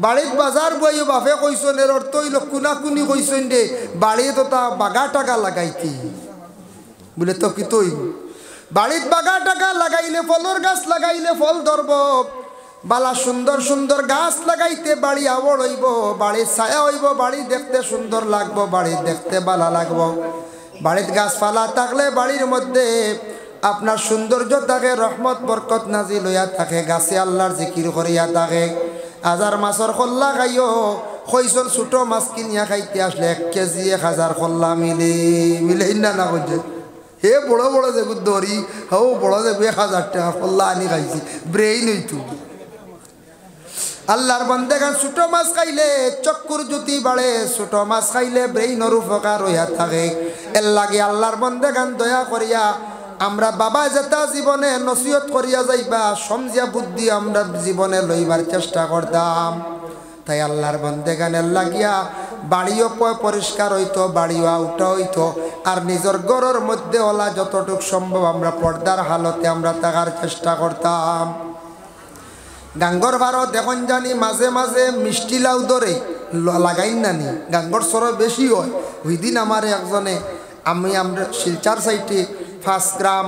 [SPEAKER 1] বাড়িত বাজার বইও বাপে কইসন, এর অর্থ হইল কুনাকুনি কইসন রে, বাড়ি তো তা বাগা টাকা লাগাইতি। বলে তো কি তৈ বাড়িত বাগা টাকা লাগাইলে, ফলর গাছ লাগাইলে ফল ধরব, বালা সুন্দর সুন্দর গাছ লাগাইতে বাড়ি আবড় হইব, বাড়ির ছায়া হইব, বাড়ি দেখতে সুন্দর লাগবো, বাড়ি দেখতে বালা লাগবো। বাড়ির গাছপালা থাকলে বাড়ির মধ্যে আপনার সৌন্দর্য থাকে, রহমত বরকত নাজিল হইয়া থাকে, গাছে আল্লাহর জিকির করিয়া থাকে। হাজার মাছর খোল্লা খাইও, কইসন ছোট মাছ কিনিয়া খাইতে আসলে 1 কেজি 1000 খোল্লা মিলে না করছে। হে বড় বড় যে দড়ি হো বড় যে 1000 টাকা খোল্লা আনি খাইছি, ব্রেইন হইতু। আল্লাহর বান্দাগান ছোট মাছ খাইলে চক্ষুর জ্যোতি বাড়ে, ছোট মাছ খাইলে ব্রেইনের উপকার হইয়া থাকে। এর লাগে আল্লাহর বান্দাগান দয়া করিয়া আমরা বাবা যেটা জীবনে নসিহত করিয়া যাইবা, সমঝিয়া বুদ্ধি আমরা জীবনে লইবার চেষ্টা করতাম। তাই আল্লাহর বান্দাগানের লাগিয়া বাড়িও পরিষ্কার হইতো, বাড়িও আউটা হইতো, আর নিজের ঘরের মধ্যে ওলা যতটুক সম্ভব আমরা পর্দার হালতে আমরা থাকার চেষ্টা করতাম। গাঙ্গর ভারত দেখুন জানি মাঝে মাঝে মিষ্টি লাউ ধরে লাগাইন নানি, গাঙ্গর সর বেশি হয়। ওই দিন আমার একজনে আমরা শিলচার সাইডে 5 গ্রাম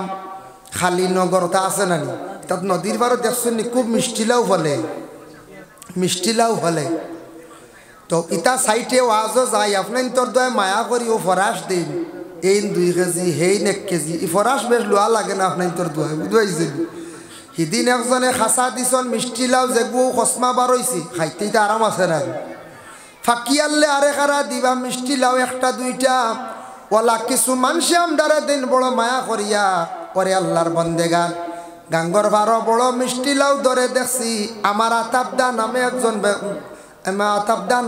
[SPEAKER 1] খালি নগরতা আছে নানি, তাত নদীর ভারত দেখছেন খুব মিষ্টি লাউ ফলে, মিষ্টি লাউ ফলে। তো ইটা সাইটে ওয়াজও যায়, আপনার তোর দয় মায়া করি ও ফরাস দিন, এই 2 কেজি হেইন 1 কেজি, ই ফরাস বেশ লোয়া লাগে না আপনার তোর দোয়া বুঝবাইছেন। সেদিন একজনে খাসা দিছন মিষ্টি লাউ যেগু কসমা বার হয়েছি, খাইতে আরাম আছে না। ফাঁকি আনলে আরে কারা দিবা মিষ্টি লাউ 1টা 2টা, ওলা কিছু মানুষে আমদারা দিন বড় মায়া করিয়া পরে আল্লাহর বন্দেগান গাঙ্গর ভারো বড় মিষ্টি লাউ ধরে দেখছি। আমার আতাবদা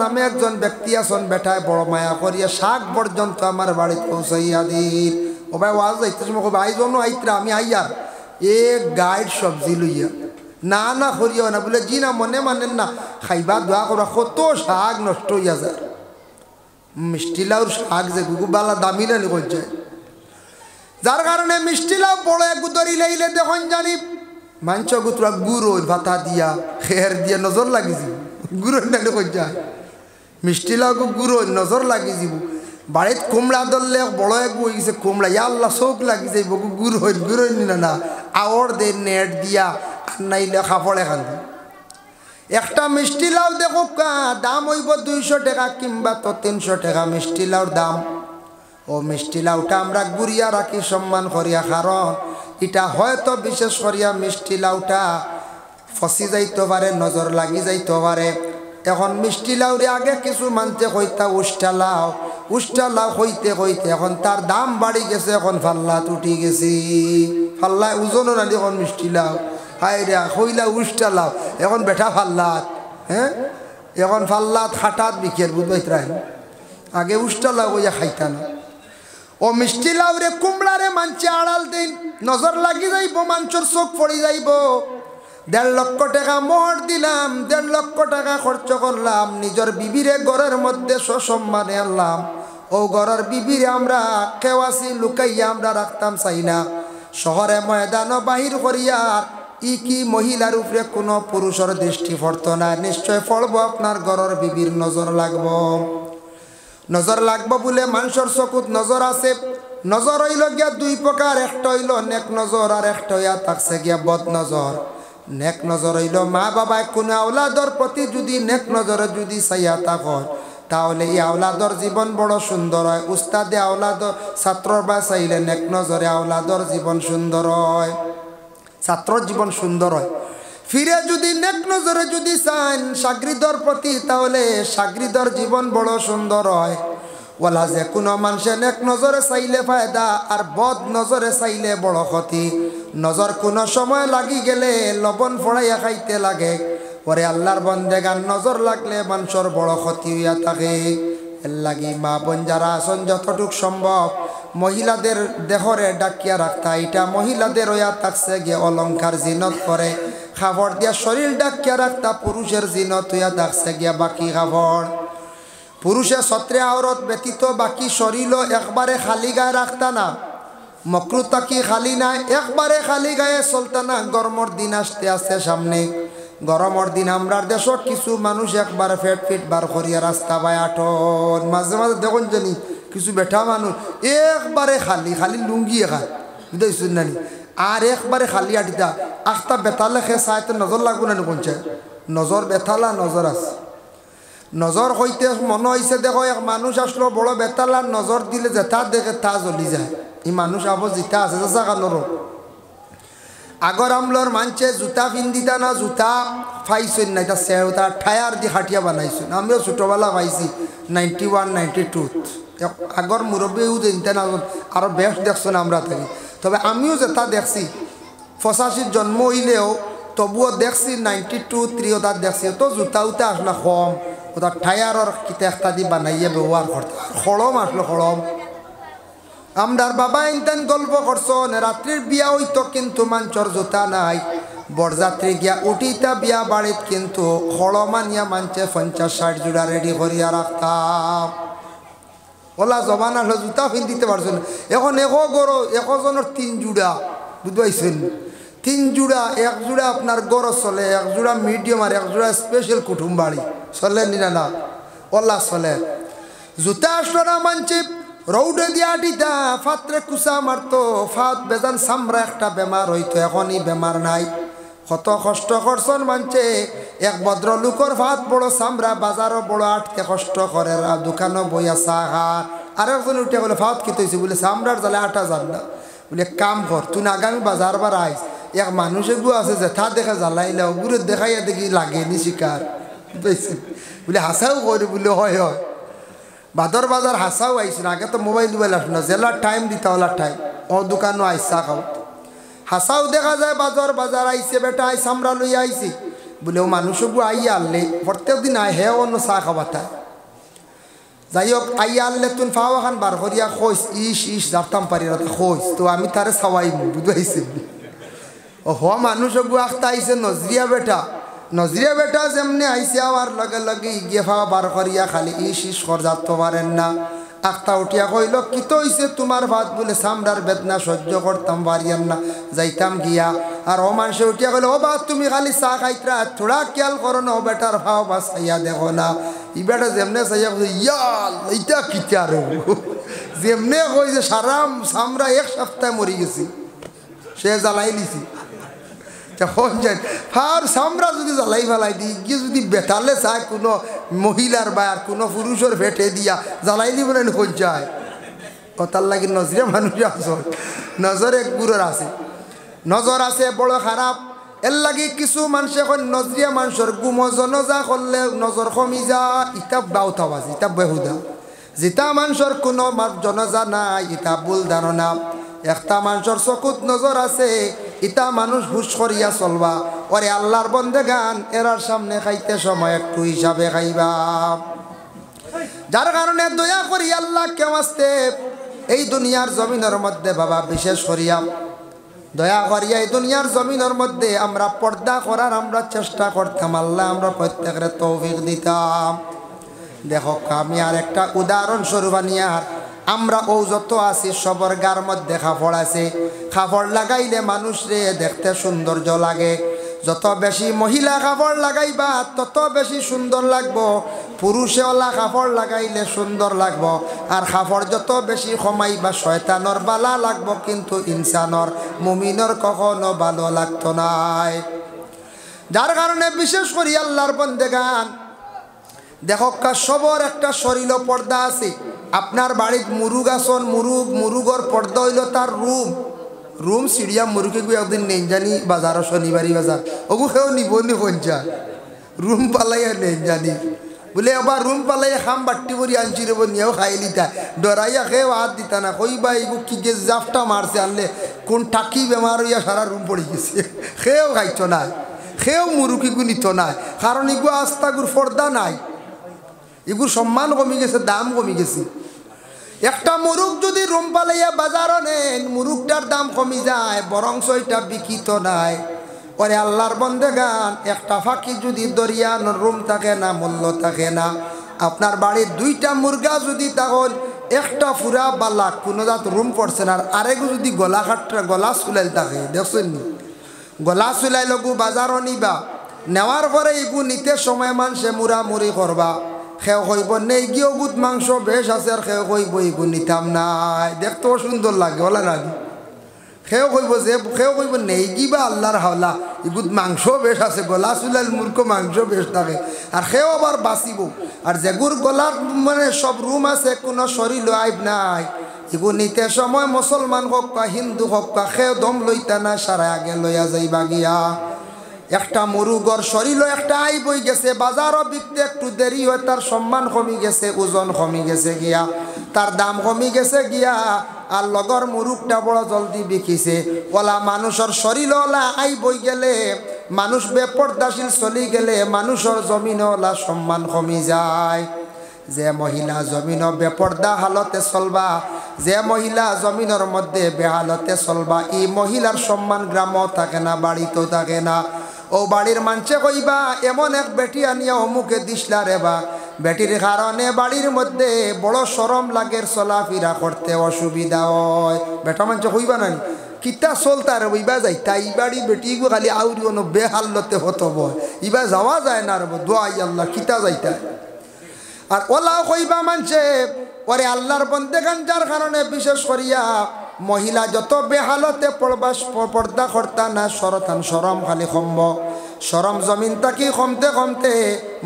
[SPEAKER 1] নামে একজন ব্যক্তি আছেন, বেটায় বড় মায়া করিয়া শাক পর্যন্ত আমার বাড়িতে পৌঁছাইয়া দিন। ও ভাই ওয়াজ যাইতে ভাই জন্য আইতরা আমি আইয়ার এ গাইড সবজি লইয়া না করিও না বলে, জি না মনে মানেন না, খাইবা দোয়া করা, কত শাক নষ্ট হইয়া যায়। মিষ্টি লাউর শাক যে গুগুবালা দামি না করছে, যার কারণে মিষ্টি লাউ বড় এক গুতরি লাইলে দেখুন জানি মাংস গুতরা গুড় ভাতা দিয়া খের দিয়া নজর লাগি যাব, গুড় না করছে মিষ্টি লাউ গুড় নজর লাগি যাব। বাড়িত কুমড়া ধরলে বড় এক বই গেছে কুমড়া, ইয়া আল্লাহ চোখ লাগি যাইব, গুড় হইল না আওয়ার দে নেট দিয়া নাইলে খাপড়ে খান। একটা মিষ্টি লাউ দেখো দাম হইব 200 টাকা কিংবা তো 300 টাকা মিষ্টি লাউর দাম। ও মিষ্টি লাউটা আমরা গুড়িয়া রাখি সম্মান করিয়া, কারণ এটা হয়তো বিশেষ করিয়া মিষ্টি লাউটা ফসি যাইতে পারে, নজর লাগি যাইতে পারে। এখন মিষ্টি লাউরে আগে কিছু মানতে কইতা উষ্টা লাউ হইতে এখন তার দাম বাড়ি গেছে, এখন ফাল্লাত উঠি গেছি, ফাল্লায় ওজনও নালি এখন মিষ্টি লাউ। হাই রে হইলা উষ্টা লাউ এখন বেঠা ফাল্লাত, হ্যাঁ এখন ফাল্লাত হাটাত বিকেল বুঝবাই। আগে উষ্টা লাউ হইয়া খাইতা না। ও মিষ্টি লাউ রে কুমড়ারে মানছে আড়াল দিন, নজর লাগি যাইব, মানুষের চোখ পড়ি যাইব। 1.5 লক্ষ টাকা মোহর দিলাম, 1.5 লক্ষ টাকা খরচ করলাম, নিজের বিবিরে ঘরের মধ্যে সসম্মানে আনলাম। ও ঘরের বিবিরে আমরা কেওয়াসি লুকাইয়া আমরা রাখতাম চাই না, শহরে ময়দানও বাহির করিয়া। ই কি মহিলার উপরে কোনো পুরুষের দৃষ্টি পড়ত না, নিশ্চয় পড়ব আপনার ঘরের বিবির নজর লাগবো বলে মানুষের চকুত নজর আছে। নজর হইল গিয়া 2 প্রকার, একটা হইল নেক নজর আর একটা হইয়া থাকছে গিয়া বদ নজর। নেক নজর হইল মা বাবায় কোনো আওলাদর প্রতি যদি নেক নজরে যদি চাইয়া থাকো, তাহলে এই আওলাদর জীবন বড় সুন্দর হয়। উস্তাদে আওলাদর ছাত্রর বা চাইলে নেক নজরে আওলাদর জীবন সুন্দর হয়, ছাত্রর জীবন সুন্দর হয়। ফিরে যদি নেক নজরে যদি চান সাগরিদর প্রতি, তাহলে সাগরিদর জীবন বড় সুন্দর হয়। ওলা যে কোনো মানুষের নেক নজরে চাইলে ফায়দা, আর বদ নজরে চাইলে বড় ক্ষতি। নজর কোনো সময় লাগি গেলে লবণ ফড়াইয়া খাইতে লাগে। পরে আল্লাহর বন্দেগান নজর লাগলে মানুষের বড় ক্ষতি হইয়া থাকে। এর লাগি মা বোন যারা আছেন যতটুক সম্ভব মহিলাদের দেহরে ডাকিয়া রাখতা, এটা মহিলাদের হইয়া থাকছে গিয়ে অলংকার জিনত করে, খাবার দিয়া শরীর ডাকিয়া রাখতা পুরুষের জিনত হইয়া থাকছে গিয়া বাকি খাবার। পুরুষে ছত্রে আওরত ব্যতীত বাকি শরীরও একবারে খালি গায়ে রাখতা না, মকরুতা কি খালি নাই, একবারে খালি গায়ে চলতা না। গরমের দিন আসতে আসতে সামনে, গরমের দিন আমরা দেশ কিছু মানুষ একবারে ফিট বার করিয়া রাস্তা বাই আটন, মাঝে মাঝে দেখুন জানি কিছু বেঠা মানুষ একবারে খালি লুঙ্গি খায় বুঝতেছেন নানি, আর একবারে খালি আটিতা আখটা বেতালে খে চাই তো নজর লাগবো না কোনছে নজর বেতালা নজর আছে। নজর হইতে মনে হয়েছে দেখো এক মানুষ আসলো বড় বেতালার নজর দিলে যেটা দেখে তা জ্বলি যায়। এই মানুষ আবার যেটা আছে জাগানোর আগর আমলর মানছে জুতা পিন্দিতা না জুতা পাইছেন না, এটা সেওতা টায়ার দিয়ে হাটিয়া বানাইছেন। আমিও ছোটোবেলা পাইছি 91, 92। আগর মুরব্বীও চিন্তা না আরও বেশ দেখছেন আমরা থাকি। তবে আমিও যেটা দেখছি 85 জন্ম হইলেও তবুও দেখছি 92, 3 ওটা দেখছি। তো জুতা উতা আসলে কম, ওটা টায়ারের কিতা একটা দিয়ে বানাইয়ে ব্যবহার করতে। খড়ম আসলো খড়ম। আমরার বাবা ইনতেন গল্প করছেন রাত্রির বিয়া হইতো কিন্তু মাঞ্চর জুতা নাই। বরযাত্রী গিয়া উঠিতা বিয়া বাড়িত কিন্তু খড়মানিয়া মানছে 50-60 জোড়া রেডি করিয়া রাখতাম। ওলা জবান আসলে জুতা পিন্ধিতে পারছেন। এখন একজনের 3 জোড়া, বুঝতে 3 জোড়া। 1 জোড়া আপনার গড় চলে, 1 জোড়া মিডিয়াম, আর 1 জোড়া স্পেশাল কুটুম বাড়ি চলে নিনা না। ওলা চলে জুতা আসলো না মানছে রৌডে দিয়া দিতা ফাত্রে কুচা মারতো, ফাত বেজান চামড়া একটা বেমার হইতো, এখনই বেমার নাই। কত কষ্ট করছেন মানছে। এক ভদ্রলোকর ফাত বড় চামড়া, বাজারও বড় আটকে কষ্ট করে, দোকানও বইয়া চা খার। আরেকজন উঠে বলে ফাত কি তৈছে, বলে চামড়ার জালে আটা যান না, বলে কাম কর তুই আগামী বাজার বার আইস। এক মানুষ এগুলো আছে যে থা দেখা জ্বালাইলে ওগুলো দেখাইয়া দেখি লাগে নি শিকার, বুঝতেছি বলে হাসাও করি বলে হয় হয়। বাদর বাজার হাসাও আইসি না, আগে তো মোবাইল আসলো না, জেলার টাইম দিতে ওলার টাইম। ও দোকানও আইসা খাও হাসাও দেখা যায়। বাজার আইসে বেটা আইস আমরা লই আইসি বলে ও মানুষগু আইয়া আনলে প্রত্যেক দিন আয় হে অন্য চা খাওয়াতা। যাই হোক আইয়া আনলে তুন ফাও খান বার করিয়া খোঁজ ইস জারতাম পারি না খোঁজ তো আমি তারে চাওয়াইমু, বুঝাইছি। ও হ মানুষগু আখতা আইসে নজরিয়া বেটা যেমনি আইসে আবার লগে লগে গিয়ে ফাওয়া বার করিয়া খালি ইস কর যাতে পারেন না। আখতা উঠিয়া কইল কি তো হইছে তোমার ভাত, বলে চামড়ার বেদনা সহ্য করতাম পারিয়াম না, যাইতাম গিয়া। আর ও মানুষে উঠিয়া কইল ও বাদ তুমি খালি চা খাইতরা, থোড়া খেয়াল করো না ও বেটার ভাও বা চাইয়া দেখো না। ই বেটা যেমনে চাইয়া ইয়াল এইটা কিতা রে, যেমনে কই যে সারা চামড়া 1 সপ্তাহ মরি গেছি, সে জ্বালাই লিছি। আর চামড়া যদি জ্বালাই ফেলাই দিই গিয়ে যদি বেতালে চায় কোনো মহিলার বা আর কোনো পুরুষের ফেটে দিয়া জ্বালাই দিব না কোন চায়। কথার লাগি নজরে মানুষ আছে, নজর এক গুড়ের আছে, নজর আছে বড় খারাপ। এর লাগি কিছু মানুষ এখন নজরিয়া মানুষের গুম জনজা করলে নজর কমি যা, ইটা বাউতা বাজি, ইটা বেহুদা। যেটা মানুষের কোনো জনজা নাই ইটা ভুল ধারণা। একটা মানুষের চকুত নজর আছে, ইটা মানুষ হুশ করিয়া চলবা। ওরে আল্লাহর বন্দেগান এরার সামনে খাইতে সময় একটু হিসাবে খাইবা। যার কারণে দয়া করি আল্লাহ কেউ আসতে এই দুনিয়ার জমিনের মধ্যে বাবা বিশেষ করিয়া দয়া করিয়া এই দুনিয়ার জমিনের মধ্যে আমরা পর্দা করার আমরা চেষ্টা করতাম। আল্লাহ আমরা প্রত্যেকের তৌফিক দিতাম। দেখো আমি আর একটা উদাহরণ স্বরূপ নিয়ার আমরা ও যত আছি সবর গার মধ্যে কাপড় আছে, কাপড় লাগাইলে মানুষরে দেখতে সৌন্দর্য লাগে। যত বেশি মহিলা কাপড় লাগাইবা তত বেশি সুন্দর লাগবো, পুরুষেওয়ালা কাপড় লাগাইলে সুন্দর লাগবো। আর কাপড় যত বেশি কমাইবা শয়তানর বালা লাগবো, কিন্তু ইনসানর মুমিনর কখনো ভালো লাগতো নাই। যার কারণে বিশেষ করে আল্লাহর বন্দেগান দেখো সবর একটা শরীর পর্দা আছে। আপনার বাড়ির মুরুগ আসন, মুরুগর পর্দা হইল তার রুম সিঁড়িয়া মুরুগে গিয়ে একদিন নেই জানি বাজারও শনিবারই বাজার ওগু খেয়েও নিব নি পঞ্চা রুম পালাইয়া নেই জানি বলে আবার রুম পালাইয়া খাম বাট্টি ভরি আনছি রেব নিয়েও খাই লিতা ডরাইয়া খেয়েও হাত দিতা না। কইবা এগু কি গে জাফটা মারছে আনলে কোন টাকি বেমার হইয়া সারা রুম পড়ে গেছে, খেয়েও খাইত না, খেয়েও মুরুগিগু নিত না। কারণ এগু আস্তাগুর পর্দা নাই, এগুর সম্মান কমে গেছে, দাম কমে গেছে। একটা মুরুগ যদি রুম পালাইয়া বাজারও নেন মুরুগটার দাম কমে যায়, বরং এটা বিকিত নাই। ওরে আল্লাহর বন্দেগান একটা ফাঁকি যদি দরিয়ানোর রুম থাকে না, মূল্য থাকে না। আপনার বাড়ির 2টা মুরগা যদি তখন একটা ফুরা বালা কোনো জাত রুম পড়ছে না, আর আরেকু যদি গলা চুলাইল থাকে দেখছেন নি, গলা চুলাইল গু বাজারও নিবা, নেওয়ার পরে এগু নিতে সময় মানুষে মুড়ামুড়ি করবা। খেয়ে কইব নেই গিয়ে গুদ মাংস বেশ আছে, আর খেয়ে কইব এগু নিতাম নাই, দেখতেও সুন্দর লাগে বলে না। খেয়েও কইব যে খেয়েও কইব নেই গিবা আল্লাহর হাওলা এগুদ মাংস বেশ আছে, গলা চুলাইল মূর্খ মাংস বেশ থাকে, আর খেয়েও আবার বাঁচিব। আর যেগুর গলার মানে সব রুম আছে কোনো শরীর আইব নাই, ইগু নিতে সময় মুসলমান হোক বা হিন্দু হোক বা খেয়ে দম লইতা না সারা আগে লইয়া যাইবা গিয়া। একটা মুরুগর শরীরও একটা আই বই গেছে, বাজারও বিকতে একটু দেরি হয়, তার সম্মান কমি গেছে, ওজন কমি গেছে গিয়া, তার দাম কমি গেছে গিয়া। আর লগর মুরুগটা বড় জলদি বিকিছে। ওলা মানুষের শরীর ওলা আই বই গেলে, মানুষ বেপর্দাশীল চলি গেলে মানুষের জমিন ওলা সম্মান কমি যায়। যে মহিলা জমিন বেপর্দা হালতে চলবা, যে মহিলা জমিনের মধ্যে বেহালতে চলবা, এই মহিলার সম্মান গ্রামও থাকে না, বাড়িতেও থাকে না। ও বাড়ির মানুষে কইবা এমন এক বেটি আনিয়া অমুকে দিসলা রে বা, বেটির কারণে বাড়ির মধ্যে বড় শরম লাগে, চলাফেরা করতে অসুবিধা হয়। বেটা মানুষে কইবা না কিতা চলতা রে ইবা যাইতা, এই বাড়ি বেটিগু খালি আউরি অন্য বেহালতে হতো বয়, ইবা যাওয়া যায় না রে দোয়াই আল্লাহ কিতা যাইতা। আর ওলাও কইবা মানছে ওরে আল্লাহর বন্দেগান, যার কারণে বিশেষ করিয়া মহিলা যত বেহালতে পর্দা কর্তা না সরতান সরম খালি কমব, সরম জমিন থাকি কমতে কমতে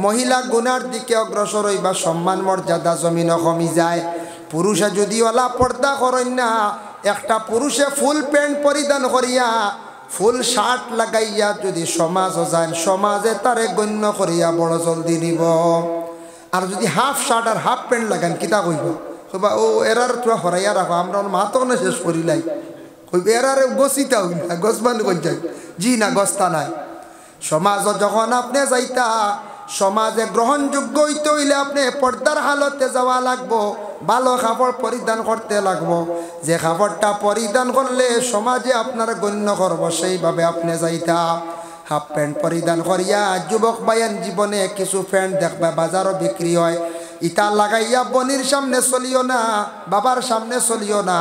[SPEAKER 1] মহিলা গুনার দিকে অগ্রসর হইবা, সম্মান মর্যাদা জমিনও কমি যায়। পুরুষে যদি ওলা পর্দা করেন না, একটা পুরুষে ফুল প্যান্ট পরিধান করিয়া ফুল শার্ট লাগাইয়া যদি সমাজও যায়, সমাজে তারে গণ্য করিয়া বড় জলদি নিব। আর যদি হাফ শার্ট আর হাফ প্যান্ট লাগান কিতা কইব, কইবা ও এরার তোরা হরাইয়া রাখো, আমরা মাতো না শেষ করিলাই, কইব এরার গছিতা হই না, গছবান কই যাই, জি না গছতা নাই। সমাজও যখন আপনি যাইতা, সমাজে গ্রহণযোগ্য হইতে হইলে আপনি পর্দার হালতে যাওয়া লাগবো, ভালো কাপড় পরিধান করতে লাগবো। যে কাপড়টা পরিধান করলে সমাজে আপনার গণ্য করব, সেইভাবে আপনি যাইতা। হাফ প্যান্ট পরিধান করিয়া যুবক বায়ান জীবনে কিছু প্যান্ট দেখবা বাজারও বিক্রি হয়, ইটা লাগাইয়া বনির সামনে চলিও না, বাবার সামনে চলিও না।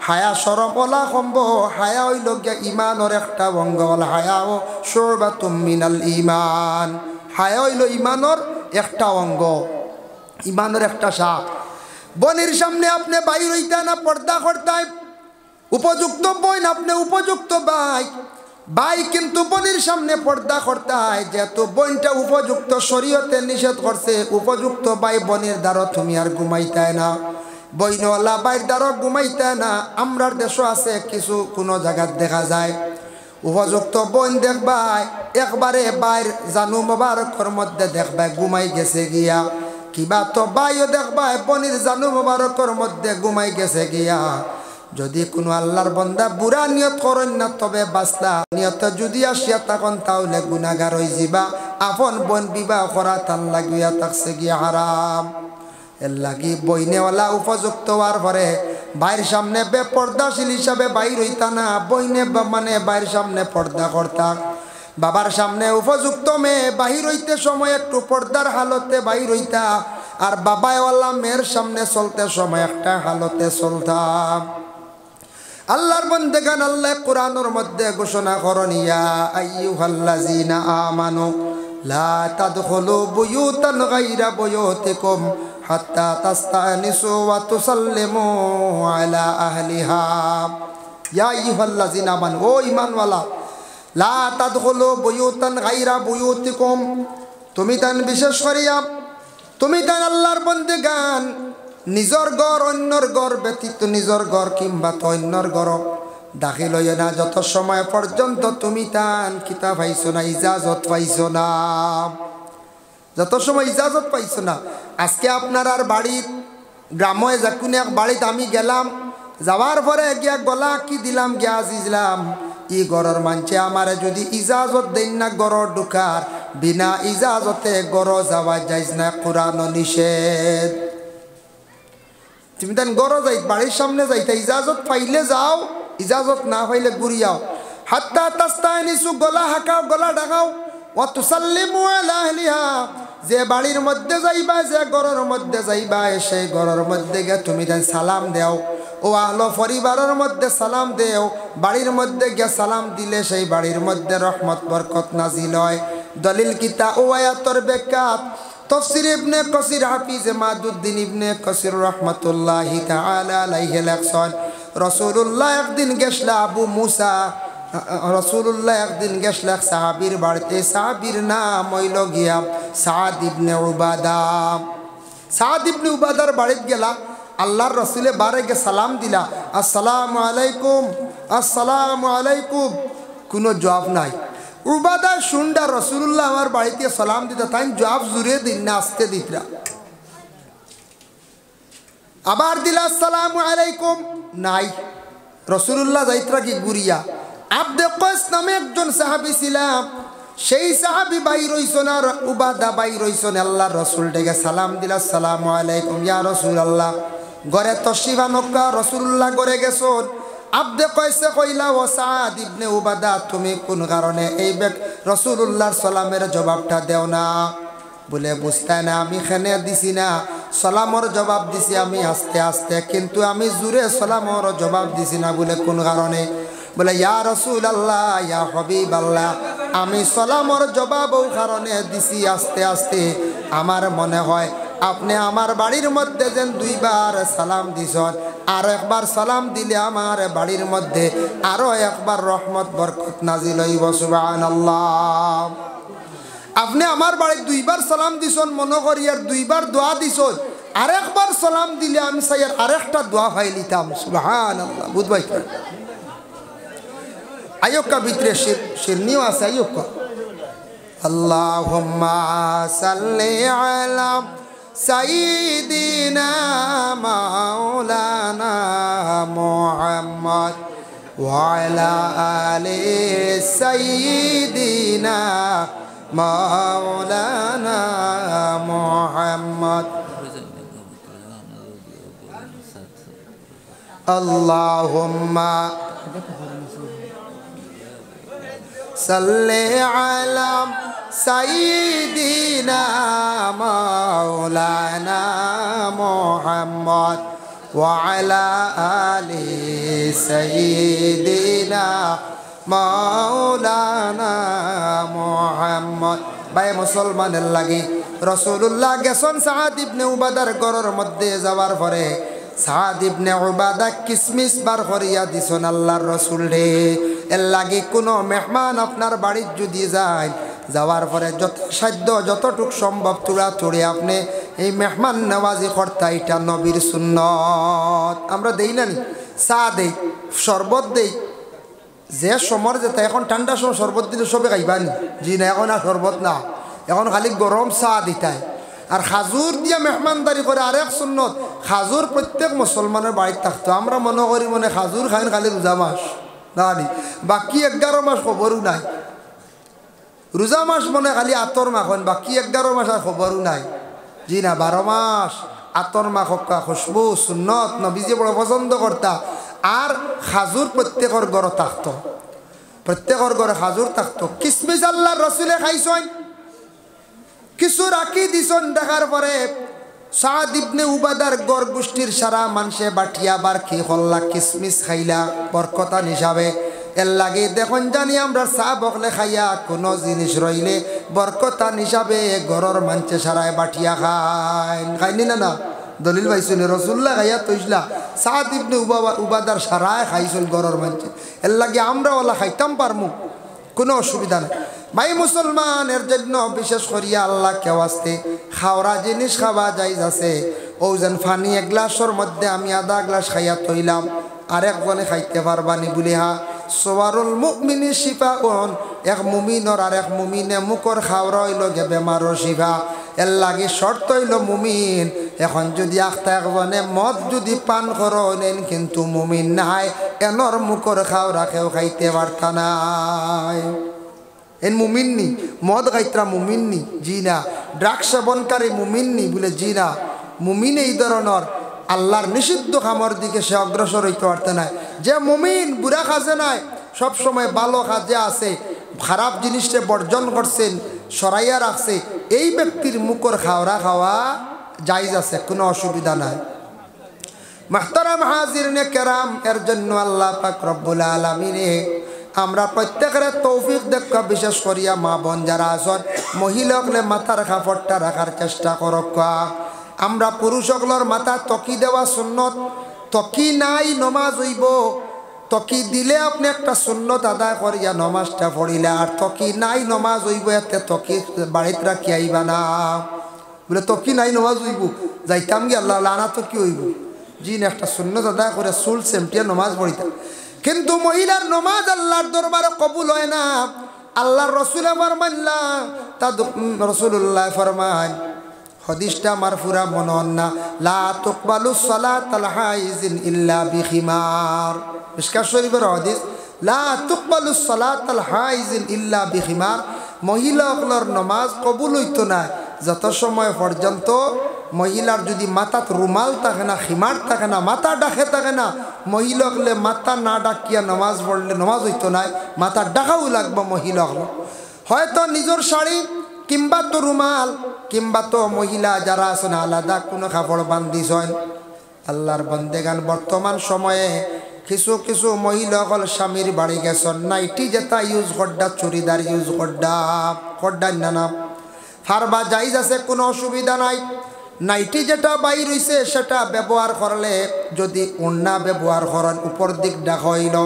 [SPEAKER 1] হায়া সরম ওলা কমব, হায়া হইল গিয়া ইমানের একটা অঙ্গ, হায়া ও শুরবাতুম মিনাল ইমান। হায়া হইল ইমানের একটা অঙ্গ, ইমানের একটা শাখ। বনির সামনে আপনি বাইর হইতা না, পর্দা করতাই উপযুক্ত বইন, আপনি উপযুক্ত ভাই কিন্তু বোনের সামনে পর্দা করতে হয়, যেহেতু বোনটা উপযুক্ত শরীয়তে নিষেধ করছে, উপযুক্ত ভাই বোনের দ্বারা তুমি আর ঘুমাইতে না, বইনওয়ালা ভাইয়ের দ্বারা ঘুমাইতে না। আমরার দেশও আছে কিছু কোনো জায়গায় দেখা যায় উপযুক্ত বোন দেখবাই একবারে বাইর জানু মোবারকর মধ্যে দেখবাই ঘুমাই গেছে গিয়া, কিবা তো ভাইও দেখবাই বোনের জানু মোবারকর মধ্যে ঘুমাই গেছে গিয়া। যদি কোনো আল্লাহর বান্দা বুড়া নিয়ত করেন না, তবে বাসলা নিয়ত যদি আসিয়া তখন তাহলে গুনাহগার হয়ে যাবা। আপন বোন বিবাহ করা তার লাগিয়া থাকছে গিয়া হারাম। এর লাগি বইনেওয়ালা উপযুক্ত হওয়ার পরে ভাইয়ের সামনে বেপর্দাশীল হিসাবে বাইর হইতা না, বইনে মানে ভাইয়ের সামনে পর্দা করতা। বাবার সামনে উপযুক্ত মেয়ে বাহির হইতে সময় একটু পর্দার হালতে বাহির হইতা, আর বাবাওয়ালা মেয়ের সামনে চলতে সময় একটা হালতে চলতাম। আল্লাহর বান্দাগান আল্লাহ কোরআনের মধ্যে ঘোষণা করেন, ইয়া আইয়ুহাল্লাযীনা আমানু লা তাদখুলু বুয়ুতান গায়রা বুয়ুতিকুম হাত্তা তাস্তানিসু ওয়া তুসাল্লিমু আলা আহলিহা। ইয়া আইয়ুহাল্লাযীনা আমানু, ও ঈমানওয়ালা, লা তাদখুলু বুয়ুতান গায়রা বুয়ুতিকুম, তুমি তান বিশেষ করিয়া তুমি তান আল্লাহর বান্দাগান নিজর ঘর অন্যর ঘর ব্যতীত নিজর ঘর কিংবা তো অন্যর ঘর দাখিল হইও না, যত সময় পর্যন্ত তুমি তান কিতাব পাইছো না, ইজাজত পাইছো না, যত সময় ইজাজত পাইছো না। আজকে আপনার আর বাড়ির গ্রামে যা কোনো এক বাড়িতে আমি গেলাম, যাওয়ার পরে গিয়া গলা কি দিলাম গিয়া দিলাম, ই ঘরের মানছে আমারে যদি ইজাজত দেন না ঘর ঢুকার, বিনা ইজাজতে ঘর যাওয়া যাইজ না, কোরআন নিষেধ। তুমি তান গড় যাই বাড়ির সামনে যাইতে ইজাজত পাইলে যাও, ইজাজত না পাইলে ঘুরিয়াও। হাত্তা তাস্তানিসু, গলা হাঁকাও, গলা ডাকাও। ওয়া তুসাল্লিমু আলা আহলিহা, যে বাড়ির মধ্যে যাইবা, যে ঘরের মধ্যে যাইবা, সেই ঘরের মধ্যে গিয়ে তুমি তাই সালাম দেও। ও আহলো পরিবারের মধ্যে সালাম দেও। বাড়ির মধ্যে গিয়ে সালাম দিলে সেই বাড়ির মধ্যে রহমত বরকত নাজিল হয়। দলিল কিতা ও আয়াতর ব্যাখ্যাত তফসির ইবনে কাসির হাফিজ মাদুদ্দিন ইবনে কাসির রহমাতুল্লাহি তাআলা আলাইহি লেখছেন, রাসূলুল্লাহ একদিন গেছলা আবু মুসা, রাসূলুল্লাহ একদিন গেছলা সাহাবীর বাড়িতে। সাহাবীর নাম হইল গিয়া সাদ ইবনে উবাদা। সাদ ইবনে উবাদার বাড়িতে গেলা, আল্লাহর রসুলে বারে গে সালাম দিলা, আসসালামু আলাইকুম, আসসালামু আলাইকুম, কোনো জবাব নাই। উবাদা শুনডা রসুল্লাহ আমার বাড়িতে সালাম দিতা, তাই জবাব জুড়ে দিন না, আসতে দিতরা। আবার দিলা আসসালামু আলাইকুম, নাই। রসুল্লাহ যাইতরা কি গুরিয়া। আব্দে কয়স নামে একজন সাহাবী ছিলাম, সেই সাহাবী বাই রইছেন আর উবাদা বাই রইছেন। আল্লাহর রসুল ডেকে সালাম দিলা, আসসালামু আলাইকুম ইয়া রাসূলুল্লাহ। ঘরে তশরিফা নক্কা, রসুল্লাহ ঘরে গেছেন। আব্দে কয়সে কইলা, ও সাদ ইবনে উবাদা, তুমি কোন কারণে এই রসুল্লাহর সালামের জবাবটা দেও না? বলে বুঝতে না, আমি খেনে দিছি না, সালামর জবাব দিছি আমি আস্তে আস্তে, কিন্তু আমি জুড়ে সালামর জবাব দিছি না। বলে কোন কারণে? বলে ইয়া রাসূলুল্লাহ, ইয়া হাবিবাল্লাহ, আমি সালামর জবাব ও কারণে দিছি আস্তে আস্তে, আমার মনে হয় আপনি আমার বাড়ির মধ্যে যেন 2 বার সালাম দিছেন, আর একবার সালাম দিলে আমার বাড়ির মধ্যে আরো একবার রহমত বরকত নাজিল হইব। সুবহানাল্লাহ। আপনি আমার বাড়ির 2 বার সালাম দিছেন মনে করি, আর 2 বার দোয়া দিছেন, আরেকবার সালাম দিলে আমি চাই আর আরেকটা দোয়া পাই লিতাম। সুবহানাল্লাহ। বুঝবাই আয়ুক্কা ভিতরে শিরনিও আছে। আয়ুক্কা আল্লাহুম্মা সাল্লি আলা সাইয়্যিদিনা মাওলানা মুহাম্মদ ওয়া আলা আলি সাইয়্যিদিনা মাওলানা মুহাম্মদ। আল্লাহুম্মা সাল্লি আলা সাইয়্যিদিনা মাওলানা মুহাম্মদ ওয়া আলা আলি সাইয়্যিদিনা মাওলানা মুহাম্মদ। ভাই মুসলমানের লাগি রাসূলুল্লাহ গেছেন সাদ ইবনে উবাদার ঘরের মধ্যে যাওয়ার পরে সাদ ইবনে উবাদা কিসমিস বার করিয়া দিছেন আল্লাহর রাসূল রে। এর লাগি কোনো মেহমান আপনার বাড়ির যদি যায়, যাওয়ার পরে যত সাধ্য যতটুক সম্ভব তুড়ি আপনি এই মেহমান নওয়াজি করতে, এটা নবীর সুন্নত। আমরা দেই না নি, চা দেই, শরবত দেই, যে সমর যেতে এখন ঠান্ডার সময় শরবত দিলে সবে খাইবানি। জি না, এখন আর শরবত না, এখন খালি গরম চা দিতাই। আর খাজুর দিয়ে মেহমানদারি করে আরেক সুন্নত, খাজুর প্রত্যেক মুসলমানের বাড়িতে থাকতো। আমরা মনে করি মনে খাজুর খাইন খালি রোজা মাস না, বাকি 11 মাস খবরও নাই। রোজা মাস মনে খালি আতর মাখন, বাকি 11 মাস আর খবরও নাই। জি না, 12 মাস আতর মাখা খুশবু সুন্নত নবীজি বড় পছন্দ করতা। আর খাজুর প্রত্যেকের ঘরে থাকতো, প্রত্যেকের ঘরে খাজুর থাকতো। কিসমিস আল্লাহর রাসূলে খাইছেন, কিছু রাখি দিছেন। দেখার পরে সাদ ইবনে উবাদার গড় গোষ্ঠীর সারা মানুষে বাটিয়া বার কি হল্লা কিসমিস খাইলা বরকতান হিসাবে। এর লাগে দেখুন জানি আমরা চা বকলে খাইয়া কোনো জিনিস রইলে বরকতান হিসাবে ঘরের মানুষে সারায় বাটিয়া খাইনি না না। দলিল পাইছেন রাসূলুল্লাহ খাইয়া তৈসলা সাদ ইবনে উবাদার সারায় খাইছেন ঘরের মানুষে। এর লাগে আমরা ওলা খাইতাম পারমু, কোনো অসুবিধা নেই। ভাই মুসলমান, এর জন্য বিশেষ করিয়া আল্লাহ কেউ আসতে খাওয়া জিনিস খাওয়া যাই আছে। ও যেন ফানি 1 গ্লাসের মধ্যে আমি আধা গ্লাস খাইয়া তৈলাম, আরেকজনে খাইতে পারবানি বলি হা। সোয়ারুল মুমিনি শিফাউন, এক মুমিনর আর এক মুমিনে মুখর খাওয়া হইল গে বেমারর শিফা। এর লাগে শর্ত হইল মুমিন। এখন যদি একজনে মদ যদি পান করেন কিন্তু মুমিন নাই, এনর মুখর খাওয়া রাখেও খাইতে পারতা নাই। এন মুমিননি মদ খাইত্রা মুমিননি, জি না। ড্রাগস সেবনকারী মুমিননি বলে, জি না। মুমিন এই ধরনের আল্লাহর নিষিদ্ধ খামর দিকে সে অগ্রসর হইতে পারতে নাই। যে মুমিন বুড়া কাজে নাই, সবসময় ভালো কাজে আছে, খারাপ জিনিসটা বর্জন করছেন, সরাইয়া রাখছে, এই ব্যক্তির মুখর খাওয়া জায়েজ আছে, কোনো অসুবিধা নাই। মুহতারাম হাজিরিনে কেরাম, এর জন্য আল্লাহ পাক রব্বুল আলামিনে আমরা প্রত্যেকের তৌফিক দেখা, বিশেষ করিয়া মা বোন যারা আছেন মহিলাগুলো মাথার কাপড়টা রাখার চেষ্টা করক। আমরা পুরুষগুলোর মাথা তকি দেওয়া সুন্নত, তকি নাই নমাজ হইব। তকি দিলে আপনি একটা সুন্নত আদায় করিয়া নমাজটা পড়িলে, আর তকি নাই নমাজ হইব, এতে তকি বাড়িতে রাখি আইবা না। বলে তকি নাই নমাজ হইব, যাইতাম গিয়ে আল্লাহ লানা তকি হইব, জিন একটা সুন্নত আদায় করে চুল সেমটিয়া নমাজ পড়িতাম কিন্তু মহিলার নমাজ আল্লাহর দরবারে কবুল হয় না আল্লাহর রসুলে ফরমাইলা তা রসুল্লাহ ফরমান হাদিসটা মারফুরা মনন না লা তুকবালু সালাতাল হাইজিন ইল্লা বিখিমার মিশকাত শরীফের হাদিস লা তুকবালু সালাতাল হাইজিন ইল্লা বিখিমার মহিলাগুলোর নামাজ কবুল হইতো না যত সময় পর্যন্ত মহিলার যদি মাথাত রুমাল থাকে না খিমার থাকে না মাথা ডাকে থাকে না মহিলাগুলো মাথা না ডাকিয়া নামাজ পড়লে নামাজ হইতো না মাথা ডাকাও লাগবে মহিলাগুলো হয়তো নিজের শাড়ি কিংবা তো রুমাল কিংবা তো মহিলা যারা আছেন আলাদা কোনো কাপড় বান্ধিছেন আল্লাহর বন্দেগান বর্তমান সময়ে কিছু কিছু মহিলাগুলো স্বামীর বাড়ি গেছেন নাইটি যেটা ইউজ করডা চুড়িদার ইউজ করডা না ফারবা জাইজ আছে কোনো অসুবিধা নাই নাইটি যেটা বাইর হইছে সেটা ব্যবহার করলে যদি ওড়না ব্যবহার করেন উপর দিক ডাকা হইল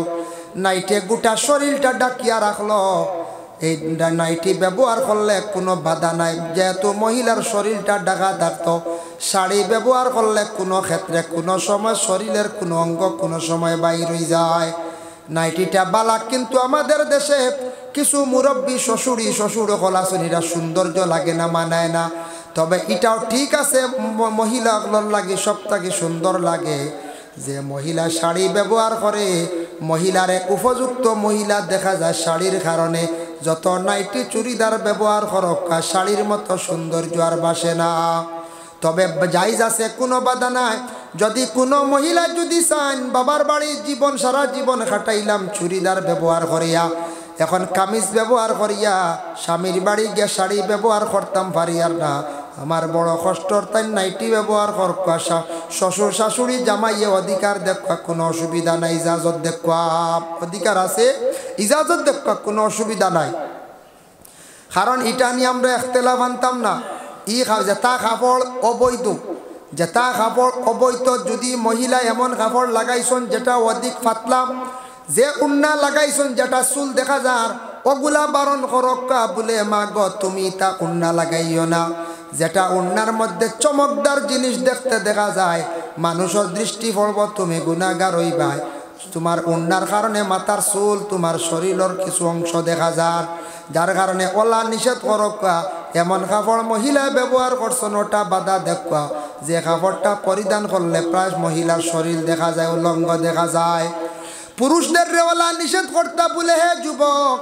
[SPEAKER 1] নাইটে গোটা শরীরটা ডাকিয়া রাখলো এই নাইটি ব্যবহার করলে কোনো বাধা নাই যেহেতু মহিলার শরীরটা ঢাকা থাকতো শাড়ি ব্যবহার করলে কোনো ক্ষেত্রে কোনো সময় শরীরের কোনো অঙ্গ কোনো সময় বাইর হয়ে যায় নাইটিটা বালা কিন্তু আমাদের দেশে কিছু মুরব্বী শ্বশুর কলাশনীরা সৌন্দর্য লাগে না মানায় না তবে এটাও ঠিক আছে মহিলাগুলোর লাগে সবথেকে সুন্দর লাগে যে মহিলা শাড়ি ব্যবহার করে মহিলারে উপযুক্ত মহিলা দেখা যায় শাড়ির কারণে যত নাইটি চুড়িদার ব্যবহার করক শাড়ির মতো সৌন্দর্য আর বাসে না তবে জায়েজ আছে কোনো বাধা নাই যদি কোনো মহিলা যদি চান বাবার বাড়ি জীবন সারা জীবন কাটাইলাম চুড়িদার ব্যবহার করিয়া এখন কামিজ ব্যবহার করিয়া স্বামীর বাড়ি গিয়ে শাড়ি ব্যবহার করতাম পারি আর না আমার বড় কষ্টর তাই নাইটি ব্যবহার করবা শ্বশুর শাশুড়ি জামাইয়ে অধিকার দেখা কোনো অসুবিধা নাই ইজাজত দেখা অধিকার আছে ইজাজত দেখা কোনো অসুবিধা নাই কারণ এটা নিয়ে আমরা ইখতিলাফ আনতাম না যেটা কাপড় অবৈধ যেটা কাপড় অবৈধ যদি মহিলা এমন কাপড় লাগাইছেন যেটা অধিক ফাতলাম যে উন্না লাগাইছেন যেটা চুল দেখা যার ওগুলা বারণ করক্কা বলে মা গো তুমি তা উন্না লাগাইও না যেটা উন্নার মধ্যে চমকদার জিনিস দেখতে দেখা যায় মানুষের দৃষ্টি পড়ব তুমি গুনাহগার হইবাই তোমার উন্নার কারণে মাথার চুল তোমার শরীরের কিছু অংশ দেখা যায় যার কারণে ওলা নিষেধ করক্কা এমন কাপড় মহিলা ব্যবহার করছেন ওটা বাধা দেখা যে কাপড়টা পরিধান করলে প্রায় মহিলার শরীর দেখা যায় উলঙ্গ দেখা যায় পুরুষদের ওলা নিষেধ করতা বলে হে যুবক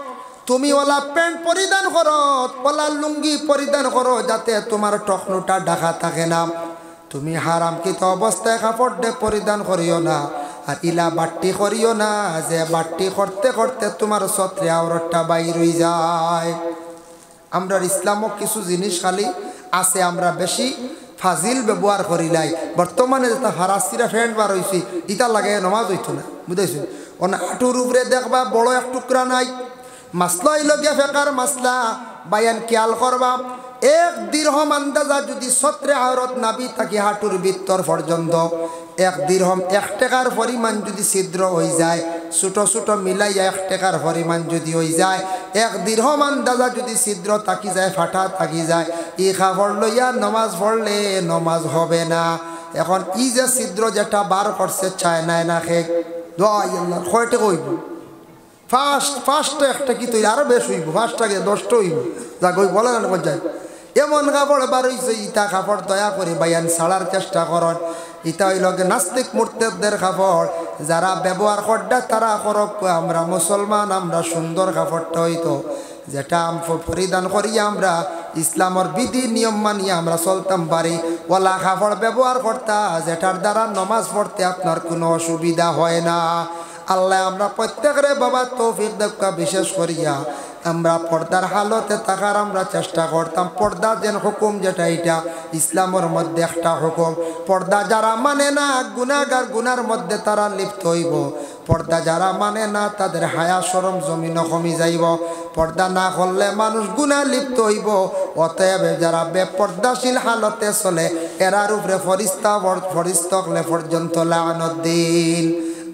[SPEAKER 1] তুমি ওলা প্যান্ট পরিধান করো ওলা লুঙ্গি পরিধান করো যাতে তোমার টকনুটা ঢাকা থাকে না তুমি হারামকৃত অবস্থায় কাপড় পরিধান করিও না আর ইলা বাট্টি করিও না যে বাট্টি করতে করতে তোমার ছত্রে আওরতটা বাইর হয়ে যায় আমরা ইসলামও কিছু জিনিস খালি আছে আমরা বেশি ফাজিল ব্যবহার করিলাই বর্তমানে যেটা হারাসিরা ফ্যান্ট বার হয়েছি ইটা লাগে নমাজ হইতো না বুঝাইছো ওনা হাঁটুর উপরে দেখবা বড় এক টুকরা নাই মাসলা ইলগিয়া ফেকার মাসলা বায়ান খেয়াল করবা এক দিরহম আন্দাজা যদি ছত্রে আওরত নাবি থাকি হাঁটুর ভিতর পর্যন্ত এক দিরহম 1 টাকার পরিমাণ যদি ছিদ্র হয়ে যায় ছোট ছোট মিলাইয়া 1 টাকার পরিমাণ যদি হয়ে যায় এক দিরহম আন্দাজা যদি ছিদ্র থাকি যায় ফাটা থাকি যায় এই কাপড় লইয়া নমাজ পড়লে নমাজ হবে না এখন ই যে ছিদ্র যেটা বার করছে চায় নাই না খে আল্লাহ কয়টা কইব ফার্স্ট একটা কি তুই আরো বেশ হইব ফার্স্টটাকে 10টা হইব যা কই বলে না যায় এমন কাপড় বার হইছে ইটা কাপড় দয়া করে বায়ান ছাড়ার চেষ্টা করন ইটা হইল নাস্তিক মুরতাদদের কাপড় যারা ব্যবহার করডা তারা করক আমরা মুসলমান আমরা সুন্দর কাপড়টা হইতো যেটা পরিধান করি আমরা ইসলামের বিধি নিয়ম মানিয়ে আমরা চলতাম পারি ওলা কাপড় ব্যবহার করতা যেটার দ্বারা নমাজ পড়তে আপনার কোনো অসুবিধা হয় না আল্লাহ আমরা প্রত্যেকের বাবা তৌফিক দেখা বিশেষ করিয়া আমরা পর্দার হালতে থাকার আমরা চেষ্টা করতাম পর্দা যেন হুকুম যেটা এটা ইসলামের মধ্যে একটা হুকুম পর্দা যারা মানে না গুনাহগার গুনার মধ্যে তারা লিপ্ত হইব পর্দা যারা মানে না তাদের হায়া শরম জমিন কমি যাইব পর্দা না করলে মানুষ গুনাহ লিপ্ত হইব অতএব যারা বেপর্দাশীল হালতে চলে এরার উপরে ফরিস্তা হলে পর্যন্ত লানত দিন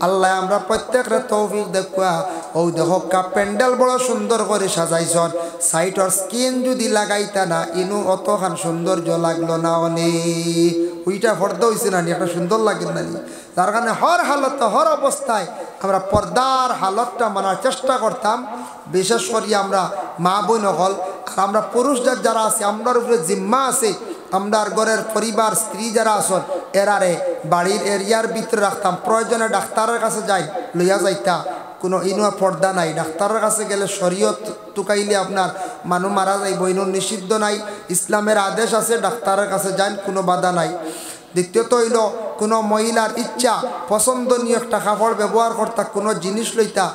[SPEAKER 1] আল্লাহ আমরা প্রত্যেকের তৌফিক দেখা ও দেখা প্যান্ডেল বড় সুন্দর করে সাজাইছন সাইটর স্কিন যদি লাগাইতা না ইনু অতখান সৌন্দর্য লাগলো না অনেক ওইটা পর্দা হয়েছে না নি, একটা সুন্দর লাগে না নি। তার কারণে হর হালত হর অবস্থায় আমরা পর্দার হালতটা মানার চেষ্টা করতাম। বিশেষ করে আমরা মা বোন হল আর আমরা পুরুষ যারা আছে আমরার উপরে জিম্মা আছে, আমরার ঘরের পরিবার স্ত্রী যারা আসন এরারে বাড়ির এরিয়ার ভিতরে রাখতাম। প্রয়োজনে ডাক্তারের কাছে যাই লইয়া যাইতা, কোনো ইনুয়া পর্দা নাই। ডাক্তারের কাছে গেলে শরীয়ত টুকাইলে আপনার মানুষ মারা যাইব, ইনুর নিষিদ্ধ নাই, ইসলামের আদেশ আছে, ডাক্তারের কাছে যান, কোনো বাধা নাই। দ্বিতীয়ত হইল কোনো মহিলার ইচ্ছা পছন্দনীয় একটা কাপড় ব্যবহার করতা, কোনো জিনিস লইতা,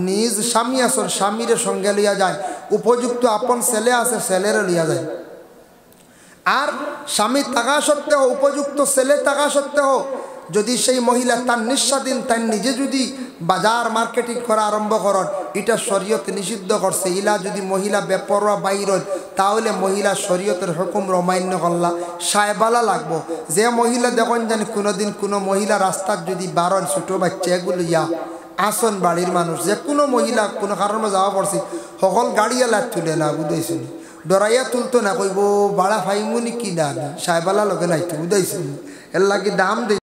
[SPEAKER 1] নিজ স্বামী আসন স্বামীর সঙ্গে লইয়া যায়, উপযুক্ত আপন ছেলে আছে ছেলেরে লইয়া যায়। আর স্বামী থাকা সত্ত্বেও উপযুক্ত ছেলে থাকা সত্ত্বেও যদি সেই মহিলা তার নিঃস্বাধীন তাই নিজে যদি বাজার মার্কেটিং করা আরম্ভ করেন, এটা শরীয়তে নিষিদ্ধ করছে। ইলা যদি মহিলা বেপরোয়া বাইর হয় তাহলে মহিলা শরীয়তের হুকুম অমান্য করলা, সায়বালা লাগবো। যে মহিলা দেখুন জানি কোনোদিন কোনো মহিলা রাস্তার যদি বারণ ছোটো বাচ্চা এগুলো ইয়া আসন বাড়ির মানুষ যে কোনো মহিলা কোনো কারণে যাওয়া পড়ছি সকল গাড়িয়ালা তুলে না বুঝাইছেন, ডরাইয়া তুলতো না, কইব বাড়া ফাইমুনি কি না সাহেবালা লগে নাইতো বুঝাইছেন, এর লাগে দাম